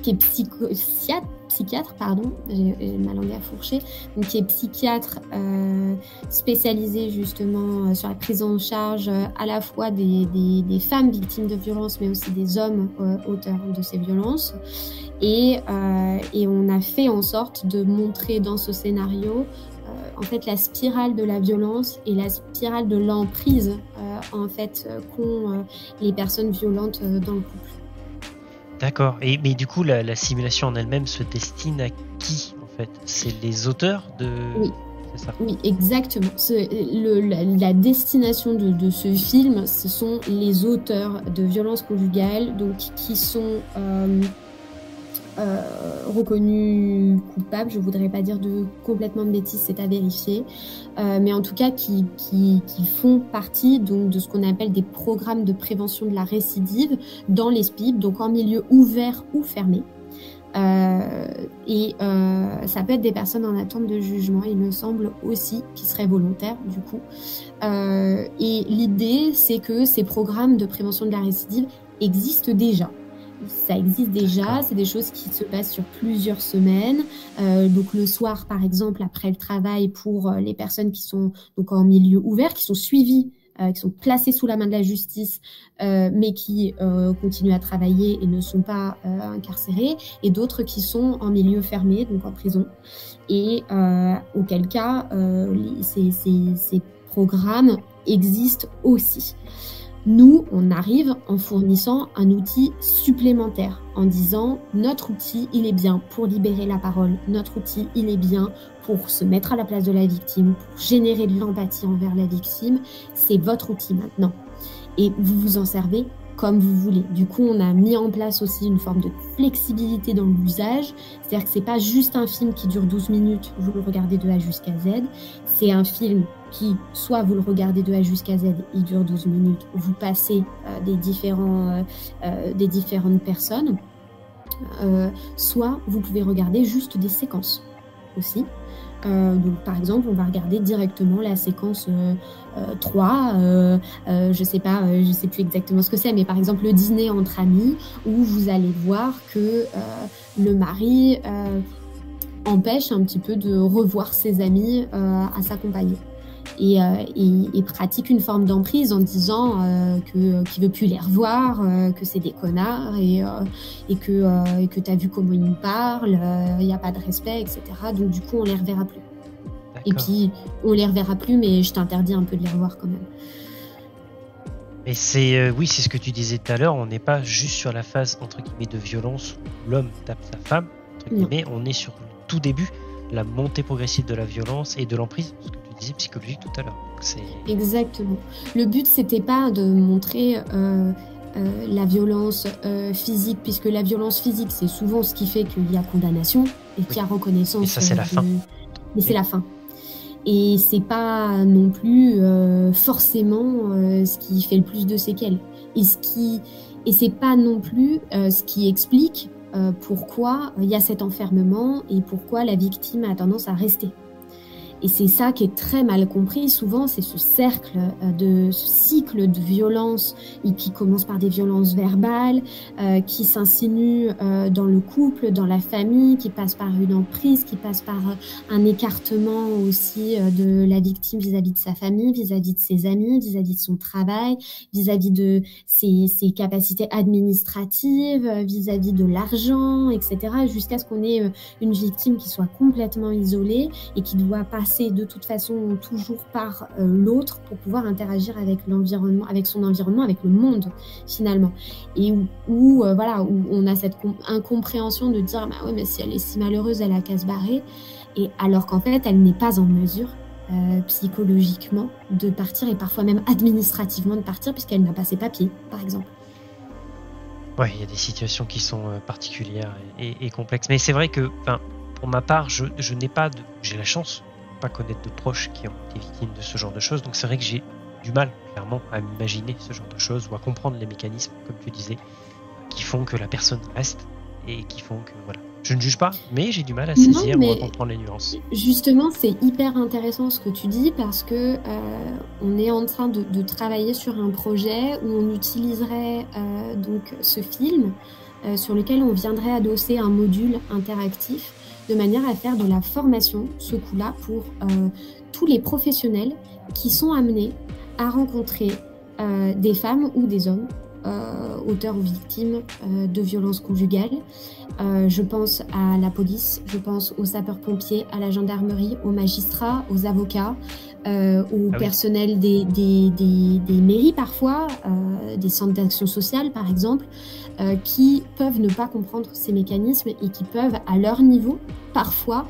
qui est psychiatre, pardon, j'ai ma langue à fourcher, donc qui est psychiatre spécialisée justement sur la prise en charge à la fois des femmes victimes de violences, mais aussi des hommes auteurs de ces violences. Et on a fait en sorte de montrer dans ce scénario en fait la spirale de la violence et la spirale de l'emprise en fait qu'ont les personnes violentes dans le couple. D'accord. Mais du coup, la simulation en elle-même se destine à qui en fait? C'est les auteurs de... Oui. C'est ça. Oui, exactement. La destination de ce film, ce sont les auteurs de violences conjugales, donc qui sont reconnus coupables. Je voudrais pas dire complètement de bêtises, c'est à vérifier, mais en tout cas qui font partie donc de ce qu'on appelle des programmes de prévention de la récidive dans les SPIP, donc en milieu ouvert ou fermé. Et ça peut être des personnes en attente de jugement, il me semble aussi, qui seraient volontaires du coup. Et l'idée, c'est que ces programmes de prévention de la récidive existent déjà. Ça existe déjà, c'est des choses qui se passent sur plusieurs semaines. Donc le soir, par exemple, après le travail, pour les personnes qui sont donc en milieu ouvert, qui sont suivies, qui sont placées sous la main de la justice, mais qui continuent à travailler et ne sont pas incarcérées, et d'autres qui sont en milieu fermé, donc en prison. Et auquel cas, ces programmes existent aussi. Nous, on arrive en fournissant un outil supplémentaire, en disant notre outil, il est bien pour libérer la parole, notre outil, il est bien pour se mettre à la place de la victime, pour générer de l'empathie envers la victime, c'est votre outil maintenant. Et vous vous en servez comme vous voulez. Du coup, on a mis en place aussi une forme de flexibilité dans l'usage, c'est-à-dire que c'est pas juste un film qui dure 12 minutes, vous le regardez de A jusqu'à Z, c'est un film qui, soit vous le regardez de A jusqu'à Z, il dure 12 minutes, vous passez des différentes personnes, soit vous pouvez regarder juste des séquences aussi. Donc par exemple, on va regarder directement la séquence 3, je sais plus exactement ce que c'est, mais par exemple le dîner entre amis, où vous allez voir que le mari empêche un petit peu de revoir ses amis à s'accompagner. Et pratique une forme d'emprise en disant qu'il veut plus les revoir, que c'est des connards et que t'as vu comment ils nous parlent, il n'y a pas de respect, etc. Donc du coup on les reverra plus. D'accord. Et puis on les reverra plus, mais je t'interdis un peu de les revoir quand même. Mais c'est c'est ce que tu disais tout à l'heure, on n'est pas juste sur la phase entre guillemets de violence où l'homme tape sa femme, entre guillemets, on est sur le tout début, la montée progressive de la violence et de l'emprise, ce que tu disais psychologique tout à l'heure. Exactement. Le but, c'était pas de montrer la violence physique, puisque la violence physique, c'est souvent ce qui fait qu'il y a condamnation et qu'il y a reconnaissance. Et ça, c'est la fin. Mais c'est la fin. Et c'est pas non plus forcément ce qui fait le plus de séquelles. Et c'est pas non plus ce qui explique pourquoi il y a cet enfermement et pourquoi la victime a tendance à rester. Et c'est ça qui est très mal compris. Souvent, c'est ce ce cycle de violence et qui commence par des violences verbales, qui s'insinuent dans le couple, dans la famille, qui passe par une emprise, qui passe par un écartement aussi de la victime vis-à-vis de sa famille, vis-à-vis de ses amis, vis-à-vis de son travail, vis-à-vis de ses capacités administratives, vis-à-vis de l'argent, etc. Jusqu'à ce qu'on ait une victime qui soit complètement isolée et qui doit passer de toute façon toujours par l'autre pour pouvoir interagir avec l'environnement, avec son environnement, avec le monde finalement. Et où on a cette incompréhension de dire bah ouais, mais si elle est si malheureuse, elle a qu'à se barrer. Et alors qu'en fait, elle n'est pas en mesure psychologiquement de partir et parfois même administrativement de partir puisqu'elle n'a pas ses papiers, par exemple. Ouais, il y a des situations qui sont particulières et complexes. Mais c'est vrai que, pour ma part, j'ai la chance de ne pas connaître de proches qui ont été victimes de ce genre de choses. Donc c'est vrai que j'ai du mal, clairement, à m'imaginer ce genre de choses ou à comprendre les mécanismes, comme tu disais, qui font que la personne reste et qui font que, voilà. Je ne juge pas, mais j'ai du mal à saisir ou à comprendre les nuances. Justement, c'est hyper intéressant ce que tu dis parce que on est en train de travailler sur un projet où on utiliserait donc ce film sur lequel on viendrait adosser un module interactif de manière à faire de la formation, ce coup-là, pour tous les professionnels qui sont amenés à rencontrer des femmes ou des hommes auteurs ou victimes de violences conjugales. Je pense à la police, je pense aux sapeurs-pompiers, à la gendarmerie, aux magistrats, aux avocats, au personnel des mairies parfois, des centres d'action sociale par exemple, qui peuvent ne pas comprendre ces mécanismes et qui peuvent à leur niveau parfois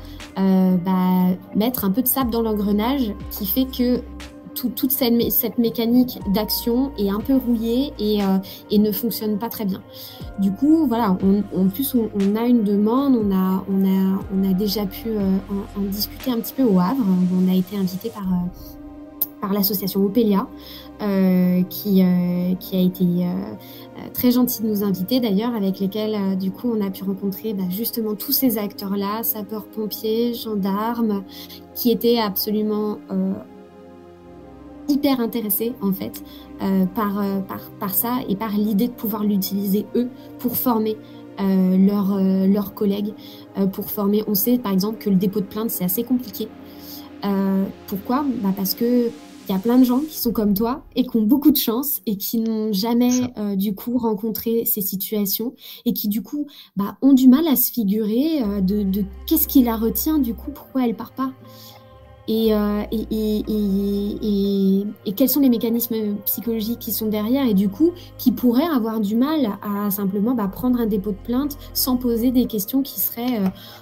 mettre un peu de sable dans l'engrenage qui fait que toute cette mécanique d'action est un peu rouillée et ne fonctionne pas très bien. Du coup, voilà, en plus on a une demande, on a déjà pu en discuter un petit peu au Havre. On a été invité par l'association Opélia, qui a été très gentil de nous inviter d'ailleurs, avec lesquels du coup on a pu rencontrer justement tous ces acteurs-là, sapeurs-pompiers, gendarmes, qui étaient absolument hyper intéressés en fait par ça et par l'idée de pouvoir l'utiliser eux pour former leurs collègues, pour former. On sait par exemple que le dépôt de plainte c'est assez compliqué. Pourquoi ? Parce que il y a plein de gens qui sont comme toi et qui ont beaucoup de chance et qui n'ont jamais du coup rencontré ces situations et qui du coup ont du mal à se figurer de qu'est-ce qui la retient du coup, pourquoi elle part pas. Et quels sont les mécanismes psychologiques qui sont derrière et du coup qui pourraient avoir du mal à simplement prendre un dépôt de plainte sans poser des questions qui seraient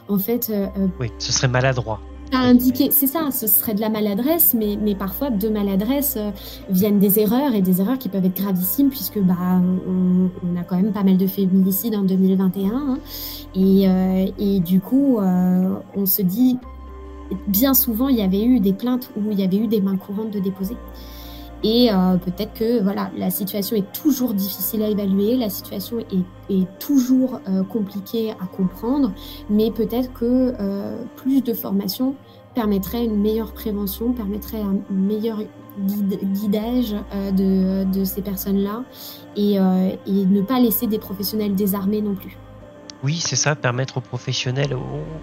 en fait oui, ce serait maladroit à indiquer. C'est ça, ce serait de la maladresse, mais parfois de maladresse viennent des erreurs et des erreurs qui peuvent être gravissimes puisque on a quand même pas mal de féminicides en 2021 et du coup on se dit bien souvent, il y avait eu des plaintes où il y avait eu des mains courantes de déposer. Et peut-être que voilà, la situation est toujours difficile à évaluer, la situation est toujours compliquée à comprendre, mais peut-être que plus de formation permettrait une meilleure prévention, permettrait un meilleur guidage de ces personnes-là et ne pas laisser des professionnels désarmés non plus. Oui, c'est ça, permettre aux professionnels,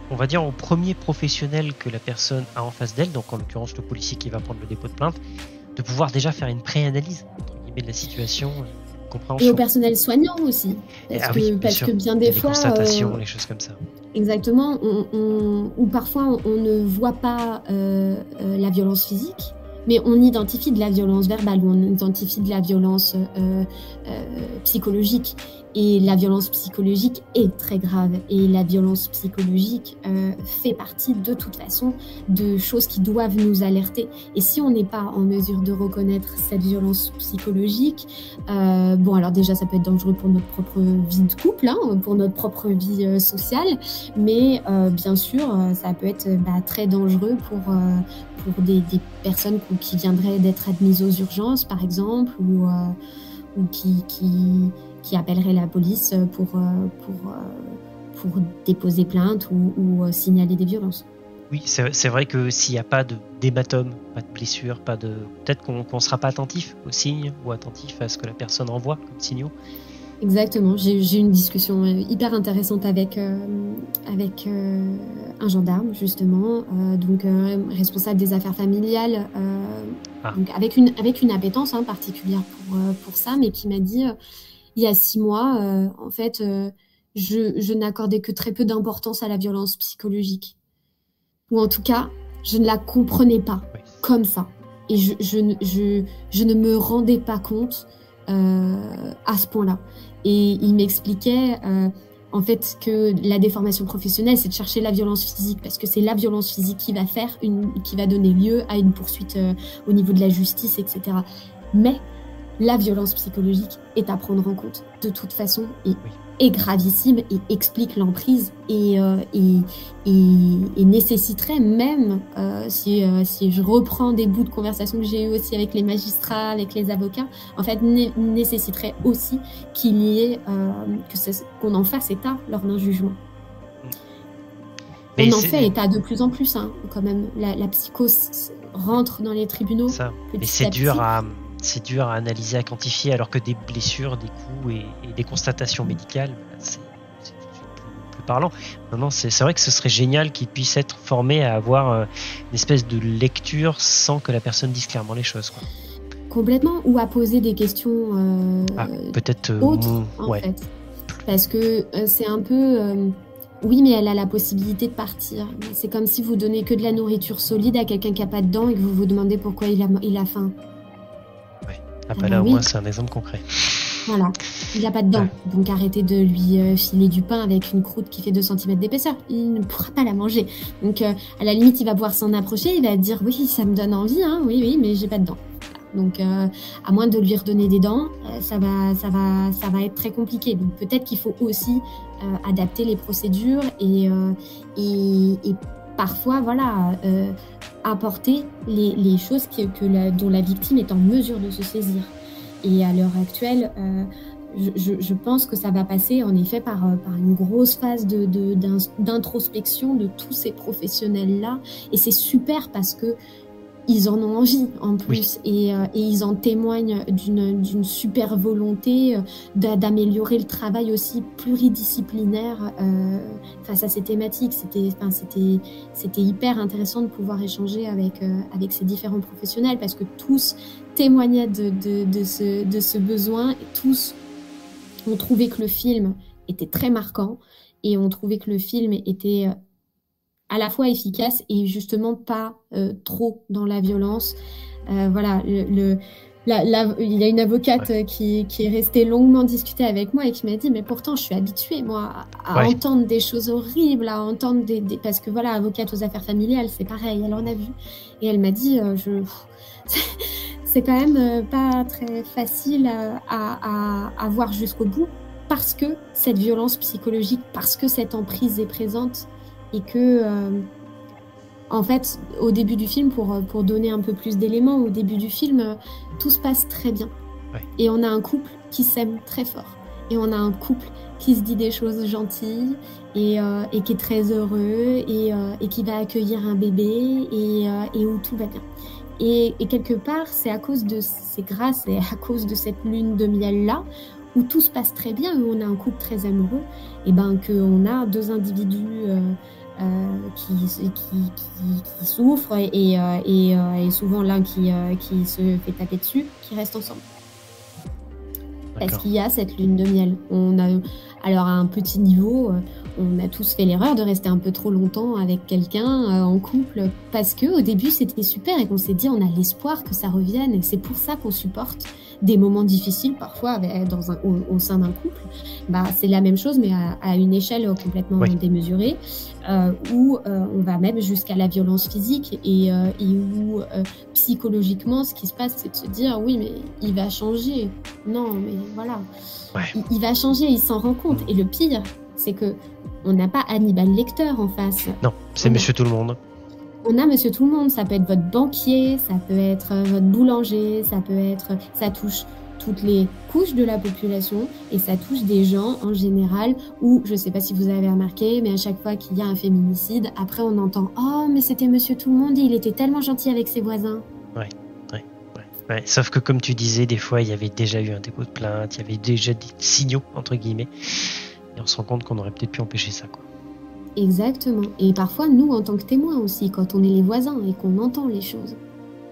on va dire aux premiers professionnels que la personne a en face d'elle, donc en l'occurrence le policier qui va prendre le dépôt de plainte, de pouvoir déjà faire une pré-analyse entre guillemets de la situation, compréhension. Et au personnel soignant aussi, parce que bien des fois, constatations, les choses comme ça. Exactement, ou parfois on ne voit pas la violence physique, mais on identifie de la violence verbale ou on identifie de la violence psychologique. Et la violence psychologique est très grave. Et la violence psychologique fait partie de toute façon de choses qui doivent nous alerter. Et si on n'est pas en mesure de reconnaître cette violence psychologique, alors déjà ça peut être dangereux pour notre propre vie de couple, pour notre propre vie sociale, mais bien sûr ça peut être très dangereux pour des personnes qui viendraient d'être admises aux urgences par exemple, ou qui appellerait la police pour déposer plainte ou signaler des violences. Oui, c'est vrai que s'il n'y a pas d'hématome, pas de blessure, peut-être qu'on ne sera pas attentif aux signes ou attentif à ce que la personne envoie comme signaux. Exactement. J'ai eu une discussion hyper intéressante avec un gendarme, justement, responsable des affaires familiales, donc avec une appétence particulière pour ça, mais qui m'a dit il y a 6 mois, en fait, je n'accordais que très peu d'importance à la violence psychologique. Ou en tout cas, je ne la comprenais pas comme ça. Et je ne me rendais pas compte à ce point-là. Et il m'expliquait en fait que la déformation professionnelle, c'est de chercher la violence physique, parce que c'est la violence physique qui va donner lieu à une poursuite au niveau de la justice, etc. Mais la violence psychologique est à prendre en compte de toute façon et est gravissime et explique l'emprise et nécessiterait même, si je reprends des bouts de conversation que j'ai eu aussi avec les magistrats, avec les avocats, en fait nécessiterait aussi qu'il y ait qu'on en fasse état lors d'un jugement. On en fait état de plus en plus, quand même. La psychose rentre dans les tribunaux. Mais c'est dur à analyser, à quantifier, alors que des blessures, des coups et des constatations médicales, c'est plus parlant. Non, c'est vrai que ce serait génial qu'ils puissent être formés à avoir une espèce de lecture sans que la personne dise clairement les choses, quoi. Complètement, ou à poser des questions peut-être autres, en fait. Parce que c'est un peu... oui, mais elle a la possibilité de partir. C'est comme si vous donnez que de la nourriture solide à quelqu'un qui n'a pas de dents et que vous vous demandez pourquoi il a faim. Là, au moins, c'est un exemple concret. Voilà, il n'a pas de dents, donc arrêtez de lui filer du pain avec une croûte qui fait 2 cm d'épaisseur. Il ne pourra pas la manger. Donc, à la limite, il va pouvoir s'en approcher, il va dire « Oui, ça me donne envie, oui, mais j'ai pas de dents. » Donc, à moins de lui redonner des dents, ça va être très compliqué. Donc, peut-être qu'il faut aussi adapter les procédures et parfois, apporter les choses dont la victime est en mesure de se saisir. Et à l'heure actuelle, je pense que ça va passer en effet par une grosse phase d'introspection de tous ces professionnels-là. Et c'est super parce que ils en ont envie en plus et ils en témoignent d'une super volonté d'améliorer le travail aussi pluridisciplinaire face à ces thématiques. C'était hyper intéressant de pouvoir échanger avec ces différents professionnels parce que tous témoignaient de ce besoin et tous ont trouvé que le film était très marquant et ont trouvé que le film était à la fois efficace et justement pas trop dans la violence. Il y a une avocate qui est restée longuement discuter avec moi et qui m'a dit mais pourtant je suis habituée moi à entendre des choses horribles, à entendre parce que avocate aux affaires familiales c'est pareil, elle en a vu et elle m'a dit c'est quand même pas très facile à voir jusqu'au bout parce que cette violence psychologique, parce que cette emprise est présente. Et que, en fait, au début du film, pour donner un peu plus d'éléments, au début du film, tout se passe très bien. Et on a un couple qui s'aime très fort. Et on a un couple qui se dit des choses gentilles et qui est très heureux et qui va accueillir un bébé et où tout va bien. Et quelque part, c'est grâce et à cause de cette lune de miel-là où tout se passe très bien, où on a un couple très amoureux, et qu'on a 2 individus qui souffrent et souvent l'un qui se fait taper dessus, qui restent ensemble. Parce qu'il y a cette lune de miel. Alors à un petit niveau, on a tous fait l'erreur de rester un peu trop longtemps avec quelqu'un en couple parce que au début c'était super et qu'on s'est dit on a l'espoir que ça revienne et c'est pour ça qu'on supporte des moments difficiles parfois au sein d'un couple. C'est la même chose mais à une échelle complètement démesurée où on va même jusqu'à la violence physique et où psychologiquement ce qui se passe c'est de se dire oui mais il va changer. Non mais voilà. Il va changer, il s'en rend compte. Et le pire, c'est que on n'a pas Hannibal Lecter en face. Non, c'est Monsieur Tout le Monde. On a Monsieur Tout le Monde. Ça peut être votre banquier, ça peut être votre boulanger, ça touche toutes les couches de la population et ça touche des gens en général où, je ne sais pas si vous avez remarqué, mais à chaque fois qu'il y a un féminicide, après on entend « Oh, mais c'était monsieur tout le monde et il était tellement gentil avec ses voisins ». Ouais, sauf que comme tu disais, des fois il y avait déjà eu un dépôt de plainte, il y avait déjà des signaux entre guillemets, et on se rend compte qu'on aurait peut-être pu empêcher ça, quoi. Exactement. Et parfois, nous, en tant que témoins aussi, quand on est les voisins et qu'on entend les choses,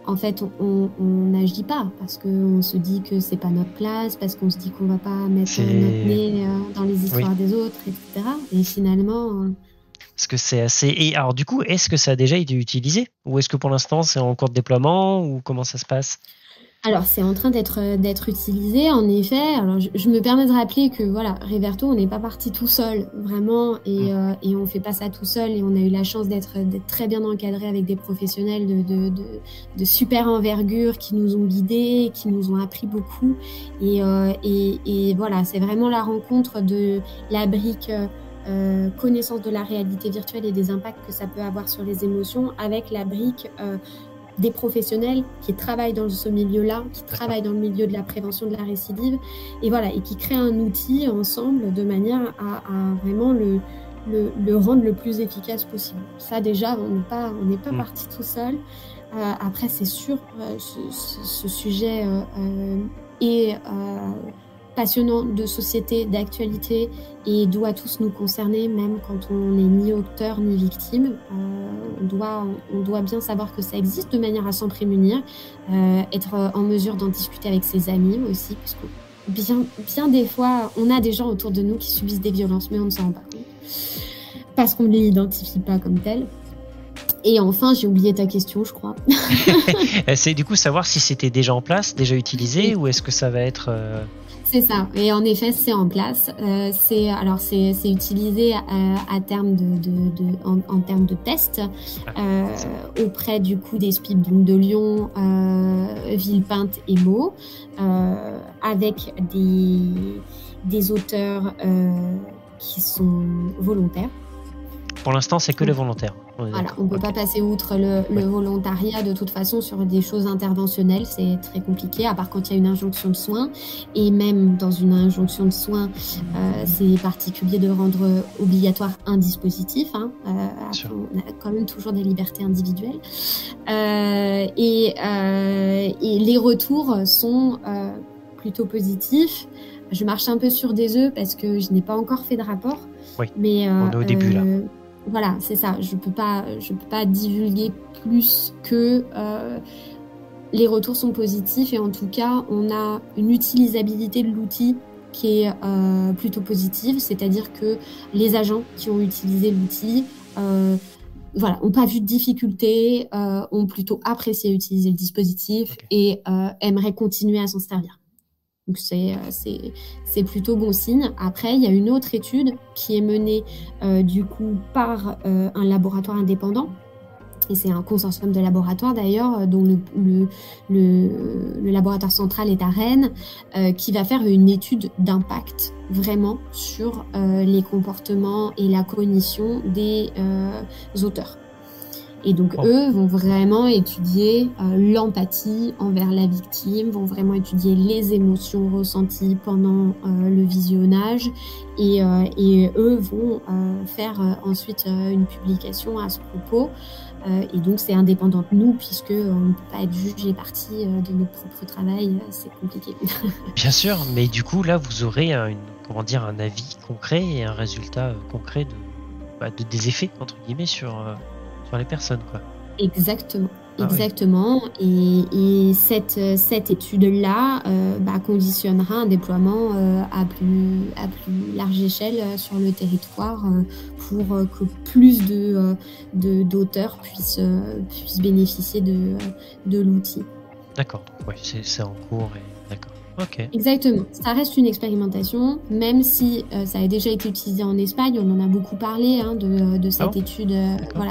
en fait, on n'agit pas parce qu'on se dit que c'est pas notre place, parce qu'on se dit qu'on va pas mettre notre nez dans les histoires des autres, etc. Et finalement... Parce que c'est assez... Et alors du coup, est-ce que ça a déjà été utilisé? Ou est-ce que pour l'instant c'est en cours de déploiement? Ou comment ça se passe? Alors, c'est en train d'être utilisé, en effet. Alors, je me permets de rappeler que, voilà, Reverto, on n'est pas parti tout seul, vraiment, et on fait pas ça tout seul, et on a eu la chance d'être très bien encadré avec des professionnels de super envergure qui nous ont guidés, qui nous ont appris beaucoup, et voilà, c'est vraiment la rencontre de la brique connaissance de la réalité virtuelle et des impacts que ça peut avoir sur les émotions avec la brique des professionnels qui travaillent dans ce milieu-là, qui travaillent dans le milieu de la prévention de la récidive, et voilà, et qui créent un outil ensemble de manière à vraiment le rendre le plus efficace possible. Ça déjà, on n'est pas parti tout seul. Après, c'est sûr, ce sujet est passionnant de société, d'actualité et doit tous nous concerner, même quand on n'est ni auteur ni victime. On doit bien savoir que ça existe de manière à s'en prémunir, être en mesure d'en discuter avec ses amis aussi, parce que bien des fois, on a des gens autour de nous qui subissent des violences, mais on ne s'en rend pas compte, parce qu'on ne les identifie pas comme tels. Et enfin, j'ai oublié ta question, je crois. C'est du coup savoir si c'était déjà en place, déjà utilisé, ou est-ce que ça va être... C'est ça, et en effet, c'est en place. C'est utilisé à terme en termes de tests auprès du coup des SPIP donc de Lyon, Villepinte et Meaux, avec des auteurs qui sont volontaires. Pour l'instant, c'est que les volontaires. Voilà, on ne peut pas passer outre le volontariat de toute façon sur des choses interventionnelles, c'est très compliqué, à part quand il y a une injonction de soins. Et même dans une injonction de soins, c'est particulier de rendre obligatoire un dispositif. On a quand même toujours des libertés individuelles. Et les retours sont plutôt positifs. Je marche un peu sur des œufs parce que je n'ai pas encore fait de rapport. Oui, mais on est au début là. Voilà, c'est ça. Je peux pas divulguer plus que les retours sont positifs et en tout cas, on a une utilisabilité de l'outil qui est plutôt positive, c'est-à-dire que les agents qui ont utilisé l'outil ont pas vu de difficulté, ont plutôt apprécié utiliser le dispositif et aimeraient continuer à s'en servir. Donc c'est plutôt bon signe. Après, il y a une autre étude qui est menée du coup par un laboratoire indépendant. Et c'est un consortium de laboratoires d'ailleurs, dont le laboratoire central est à Rennes, qui va faire une étude d'impact vraiment sur les comportements et la cognition des auteurs. Et donc, eux vont vraiment étudier l'empathie envers la victime, vont vraiment étudier les émotions ressenties pendant le visionnage et eux vont faire ensuite une publication à ce propos. Et donc, c'est indépendant de nous puisque on ne peut pas être jugé partie de notre propre travail, c'est compliqué. Bien sûr, mais du coup, là, vous aurez un avis concret et un résultat concret des effets, entre guillemets, sur les personnes, quoi. Exactement. Et cette étude-là conditionnera un déploiement à plus large échelle sur le territoire pour que plus d'auteurs puissent bénéficier de l'outil. D'accord. Oui, c'est en cours et d'accord. Ok. Exactement. Ça reste une expérimentation, même si ça a déjà été utilisé en Espagne. On en a beaucoup parlé de cette étude.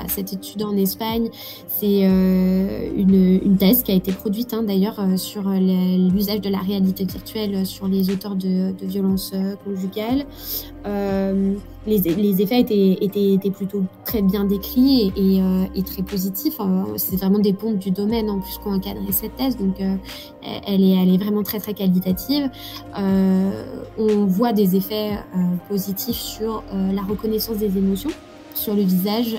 Cette étude en Espagne, c'est une thèse qui a été produite d'ailleurs sur l'usage de la réalité virtuelle sur les auteurs de violences conjugales. Les effets étaient plutôt très bien décrits et très positifs. C'est vraiment des pontes du domaine en plus qui ont encadré cette thèse, donc elle est vraiment très très qualitative. On voit des effets positifs sur la reconnaissance des émotions, sur le visage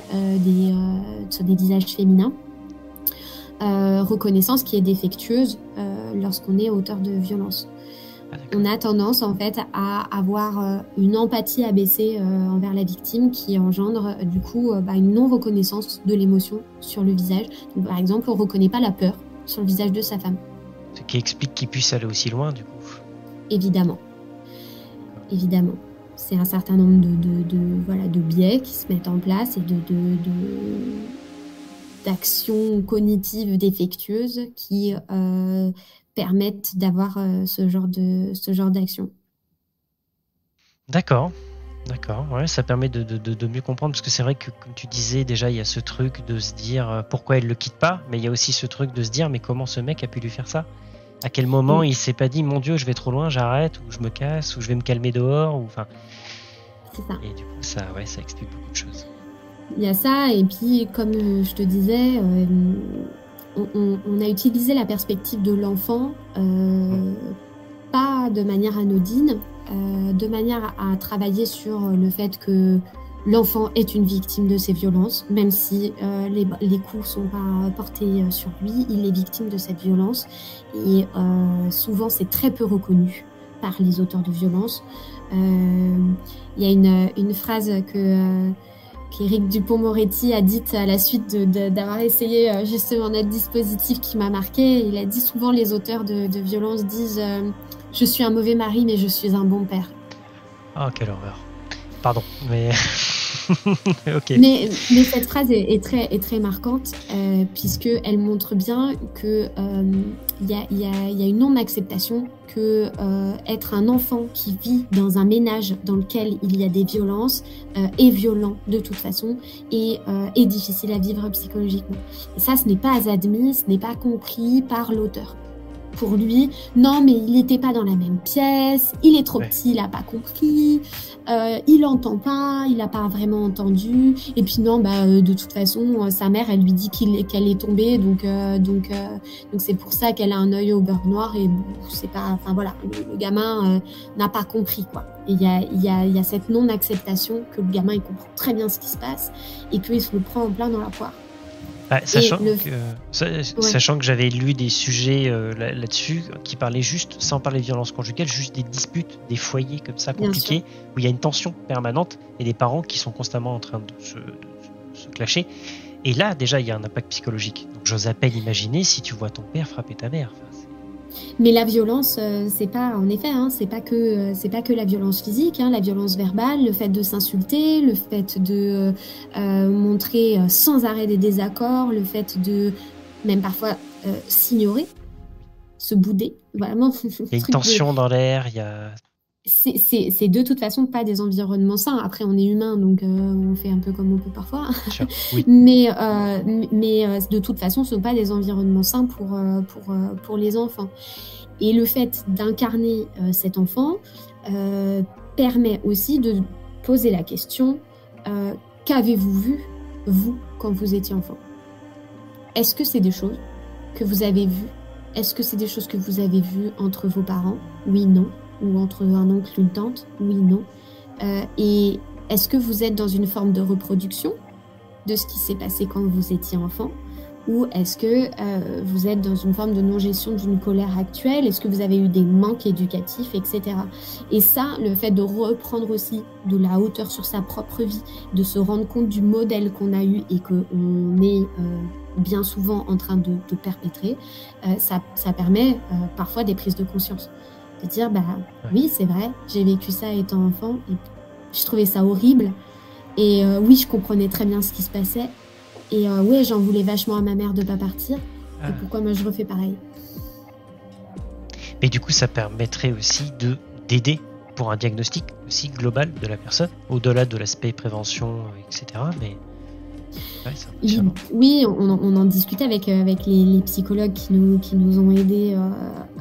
sur des visages féminins. Reconnaissance qui est défectueuse lorsqu'on est auteur de violence. On a tendance en fait à avoir une empathie abaissée envers la victime qui engendre du coup une non-reconnaissance de l'émotion sur le visage. Donc, par exemple, on ne reconnaît pas la peur sur le visage de sa femme. Ce qui explique qu'il puisse aller aussi loin du coup. Évidemment. C'est un certain nombre de biais qui se mettent en place et d'actions cognitives défectueuses qui permettent d'avoir ce genre d'action. D'accord, ouais, ça permet de mieux comprendre, parce que c'est vrai que, comme tu disais, déjà, il y a ce truc de se dire pourquoi elle le quitte pas, mais il y a aussi ce truc de se dire mais comment ce mec a pu lui faire ça? À quel moment il s'est pas dit mon Dieu, je vais trop loin, j'arrête, ou je me casse, ou je vais me calmer dehors, ou enfin. C'est ça. Et du coup, ça explique beaucoup de choses. Il y a ça, et puis comme je te disais, on a utilisé la perspective de l'enfant, pas de manière anodine, de manière à travailler sur le fait que l'enfant est une victime de ces violences, même si les coups sont pas portés sur lui, il est victime de cette violence, et souvent c'est très peu reconnu par les auteurs de violences. Il y a une phrase qu'Éric Dupond-Moretti a dite à la suite d'avoir essayé justement notre dispositif qui m'a marqué. Il a dit souvent les auteurs de violences disent je suis un mauvais mari mais je suis un bon père. Oh quelle horreur. Pardon mais ok. Mais cette phrase est très marquante puisque elle montre bien que il y a une non-acceptation que être un enfant qui vit dans un ménage dans lequel il y a des violences est violent de toute façon et est difficile à vivre psychologiquement. Et ça, ce n'est pas admis, ce n'est pas compris par l'auteur. Pour lui, non mais il n'était pas dans la même pièce, il est trop petit, il n'a pas compris, il n'entend pas, il n'a pas vraiment entendu, et puis non, de toute façon, sa mère, elle lui dit qu'elle est tombée, donc c'est pour ça qu'elle a un œil au beurre noir, et c'est pas, enfin voilà, le gamin n'a pas compris quoi. Et il y a cette non-acceptation que le gamin il comprend très bien ce qui se passe et qu'il se le prend en plein dans la poire. Sachant que j'avais lu des sujets là-dessus qui parlaient juste, sans parler de violence conjugale, juste des disputes, des foyers comme ça compliqués, où il y a une tension permanente et des parents qui sont constamment en train de se clasher. Et là, déjà, il y a un impact psychologique. Donc, j'ose à peine imaginer si tu vois ton père frapper ta mère. Mais la violence, c'est pas, en effet, c'est pas que la violence physique, la violence verbale, le fait de s'insulter, le fait de montrer sans arrêt des désaccords, le fait de même parfois s'ignorer, se bouder, vraiment. Il y a une tension dans l'air, il y a. C'est de toute façon pas des environnements sains. Après, on est humain, donc on fait un peu comme on peut parfois. Sure, oui. Mais de toute façon, ce ne sont pas des environnements sains pour les enfants. Et le fait d'incarner cet enfant permet aussi de poser la question qu'avez-vous vu, vous, quand vous étiez enfant? Est-ce que c'est des choses que vous avez vues? Est-ce que c'est des choses que vous avez vues entre vos parents? Oui, non. Ou entre un oncle, une tante? Oui, non. Et est-ce que vous êtes dans une forme de reproduction de ce qui s'est passé quand vous étiez enfant? Ou est-ce que vous êtes dans une forme de non-gestion d'une colère actuelle? Est-ce que vous avez eu des manques éducatifs, etc. Et ça, le fait de reprendre aussi de la hauteur sur sa propre vie, de se rendre compte du modèle qu'on a eu et qu'on est bien souvent en train de perpétrer, ça permet parfois des prises de conscience. De dire, oui, c'est vrai, j'ai vécu ça étant enfant et je trouvais ça horrible. Et oui, je comprenais très bien ce qui se passait. Et ouais, j'en voulais vachement à ma mère de ne pas partir. Et pourquoi moi je refais pareil? Mais du coup, ça permettrait aussi d'aider pour un diagnostic aussi global de la personne, au-delà de l'aspect prévention, etc. Mais oui, on en discutait avec les psychologues qui nous ont aidés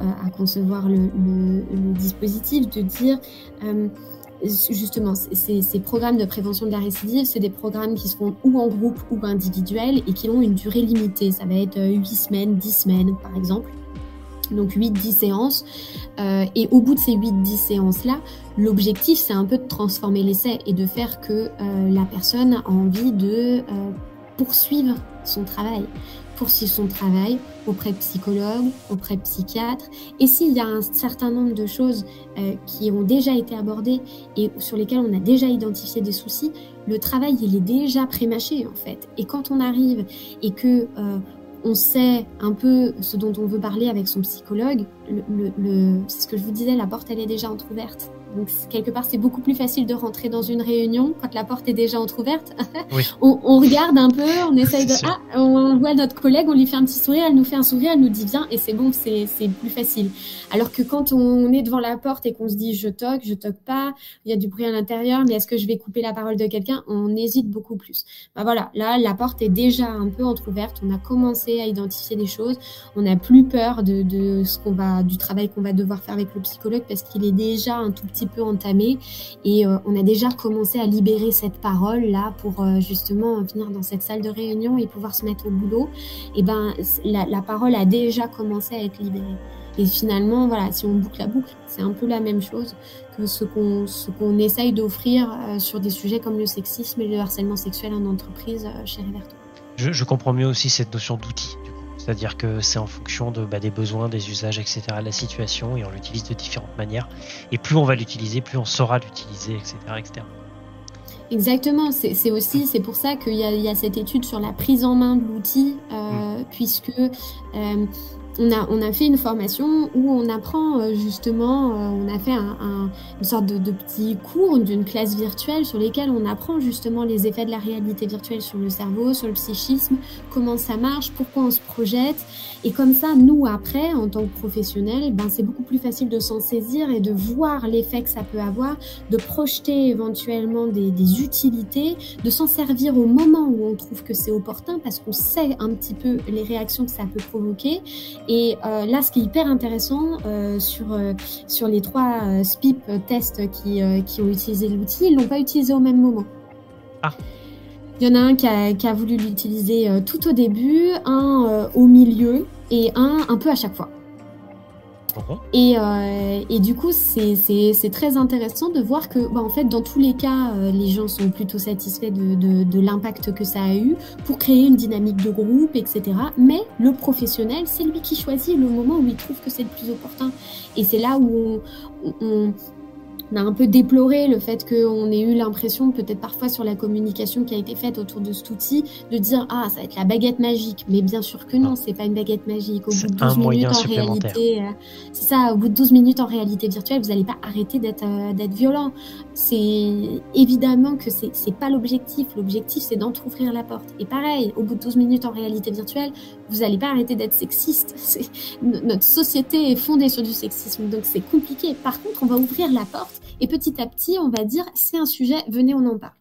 à concevoir le dispositif, de dire justement, ces programmes de prévention de la récidive, c'est des programmes qui se font ou en groupe ou individuels et qui ont une durée limitée. Ça va être 8 semaines, 10 semaines par exemple. Donc 8-10 séances. Et au bout de ces 8-10 séances-là, l'objectif, c'est un peu de transformer l'essai et de faire que la personne a envie de poursuivre son travail auprès de psychologues, auprès de psychiatres. Et s'il y a un certain nombre de choses qui ont déjà été abordées et sur lesquelles on a déjà identifié des soucis, le travail, il est déjà prémâché en fait. Et quand on arrive et que on sait un peu ce dont on veut parler avec son psychologue, c'est ce que je vous disais, la porte, elle est déjà entrouverte. Donc, quelque part, c'est beaucoup plus facile de rentrer dans une réunion quand la porte est déjà entrouverte. Oui. On regarde un peu, on essaye de... on voit notre collègue, on lui fait un petit sourire, elle nous fait un sourire, elle nous dit viens, et c'est bon, c'est plus facile. Alors que quand on est devant la porte et qu'on se dit je toque pas, il y a du bruit à l'intérieur, mais est-ce que je vais couper la parole de quelqu'un? On hésite beaucoup plus. Bah voilà, là, la porte est déjà un peu entrouverte, on a commencé à identifier des choses, on n'a plus peur du travail qu'on va devoir faire avec le psychologue parce qu'il est déjà un tout petit peu entamé et on a déjà commencé à libérer cette parole là pour justement venir dans cette salle de réunion et pouvoir se mettre au boulot. Et ben la parole a déjà commencé à être libérée. Et finalement, voilà, si on boucle la boucle, c'est un peu la même chose que ce qu'on essaye d'offrir sur des sujets comme le sexisme et le harcèlement sexuel en entreprise chez Reverto. Je comprends mieux aussi cette notion d'outil. C'est-à-dire que c'est en fonction des besoins, des usages, etc., de la situation, et on l'utilise de différentes manières. Et plus on va l'utiliser, plus on saura l'utiliser, etc., etc. Exactement, c'est pour ça qu'il y a cette étude sur la prise en main de l'outil, puisque on a fait une formation où on apprend justement, on a fait une sorte de petit cours d'une classe virtuelle sur lesquels on apprend justement les effets de la réalité virtuelle sur le cerveau, sur le psychisme, comment ça marche, pourquoi on se projette. Et comme ça, nous, après, en tant que professionnels, ben, c'est beaucoup plus facile de s'en saisir et de voir l'effet que ça peut avoir, de projeter éventuellement des utilités, de s'en servir au moment où on trouve que c'est opportun parce qu'on sait un petit peu les réactions que ça peut provoquer. Et là, ce qui est hyper intéressant sur les 3 SPIP tests qui ont utilisé l'outil, ils l'ont pas utilisé au même moment. Ah. Il y en a un qui a voulu l'utiliser tout au début, un au milieu et un peu à chaque fois. Et du coup, c'est très intéressant de voir que, en fait, dans tous les cas, les gens sont plutôt satisfaits de l'impact que ça a eu pour créer une dynamique de groupe, etc. Mais le professionnel, c'est lui qui choisit le moment où il trouve que c'est le plus opportun. Et c'est là où on a un peu déploré le fait qu'on ait eu l'impression, peut-être parfois sur la communication qui a été faite autour de cet outil, de dire « Ah, ça va être la baguette magique ». Mais bien sûr que non, c'est pas une baguette magique. Au bout de 12 minutes, en réalité, c'est ça, au bout de 12 minutes en réalité virtuelle, vous n'allez pas arrêter d'être violent. C'est évidemment que c'est pas l'objectif. L'objectif, c'est d'entrouvrir la porte. Et pareil, au bout de 12 minutes en réalité virtuelle, vous n'allez pas arrêter d'être sexiste. Notre société est fondée sur du sexisme, donc c'est compliqué. Par contre, on va ouvrir la porte et petit à petit, on va dire, c'est un sujet, venez, on en parle.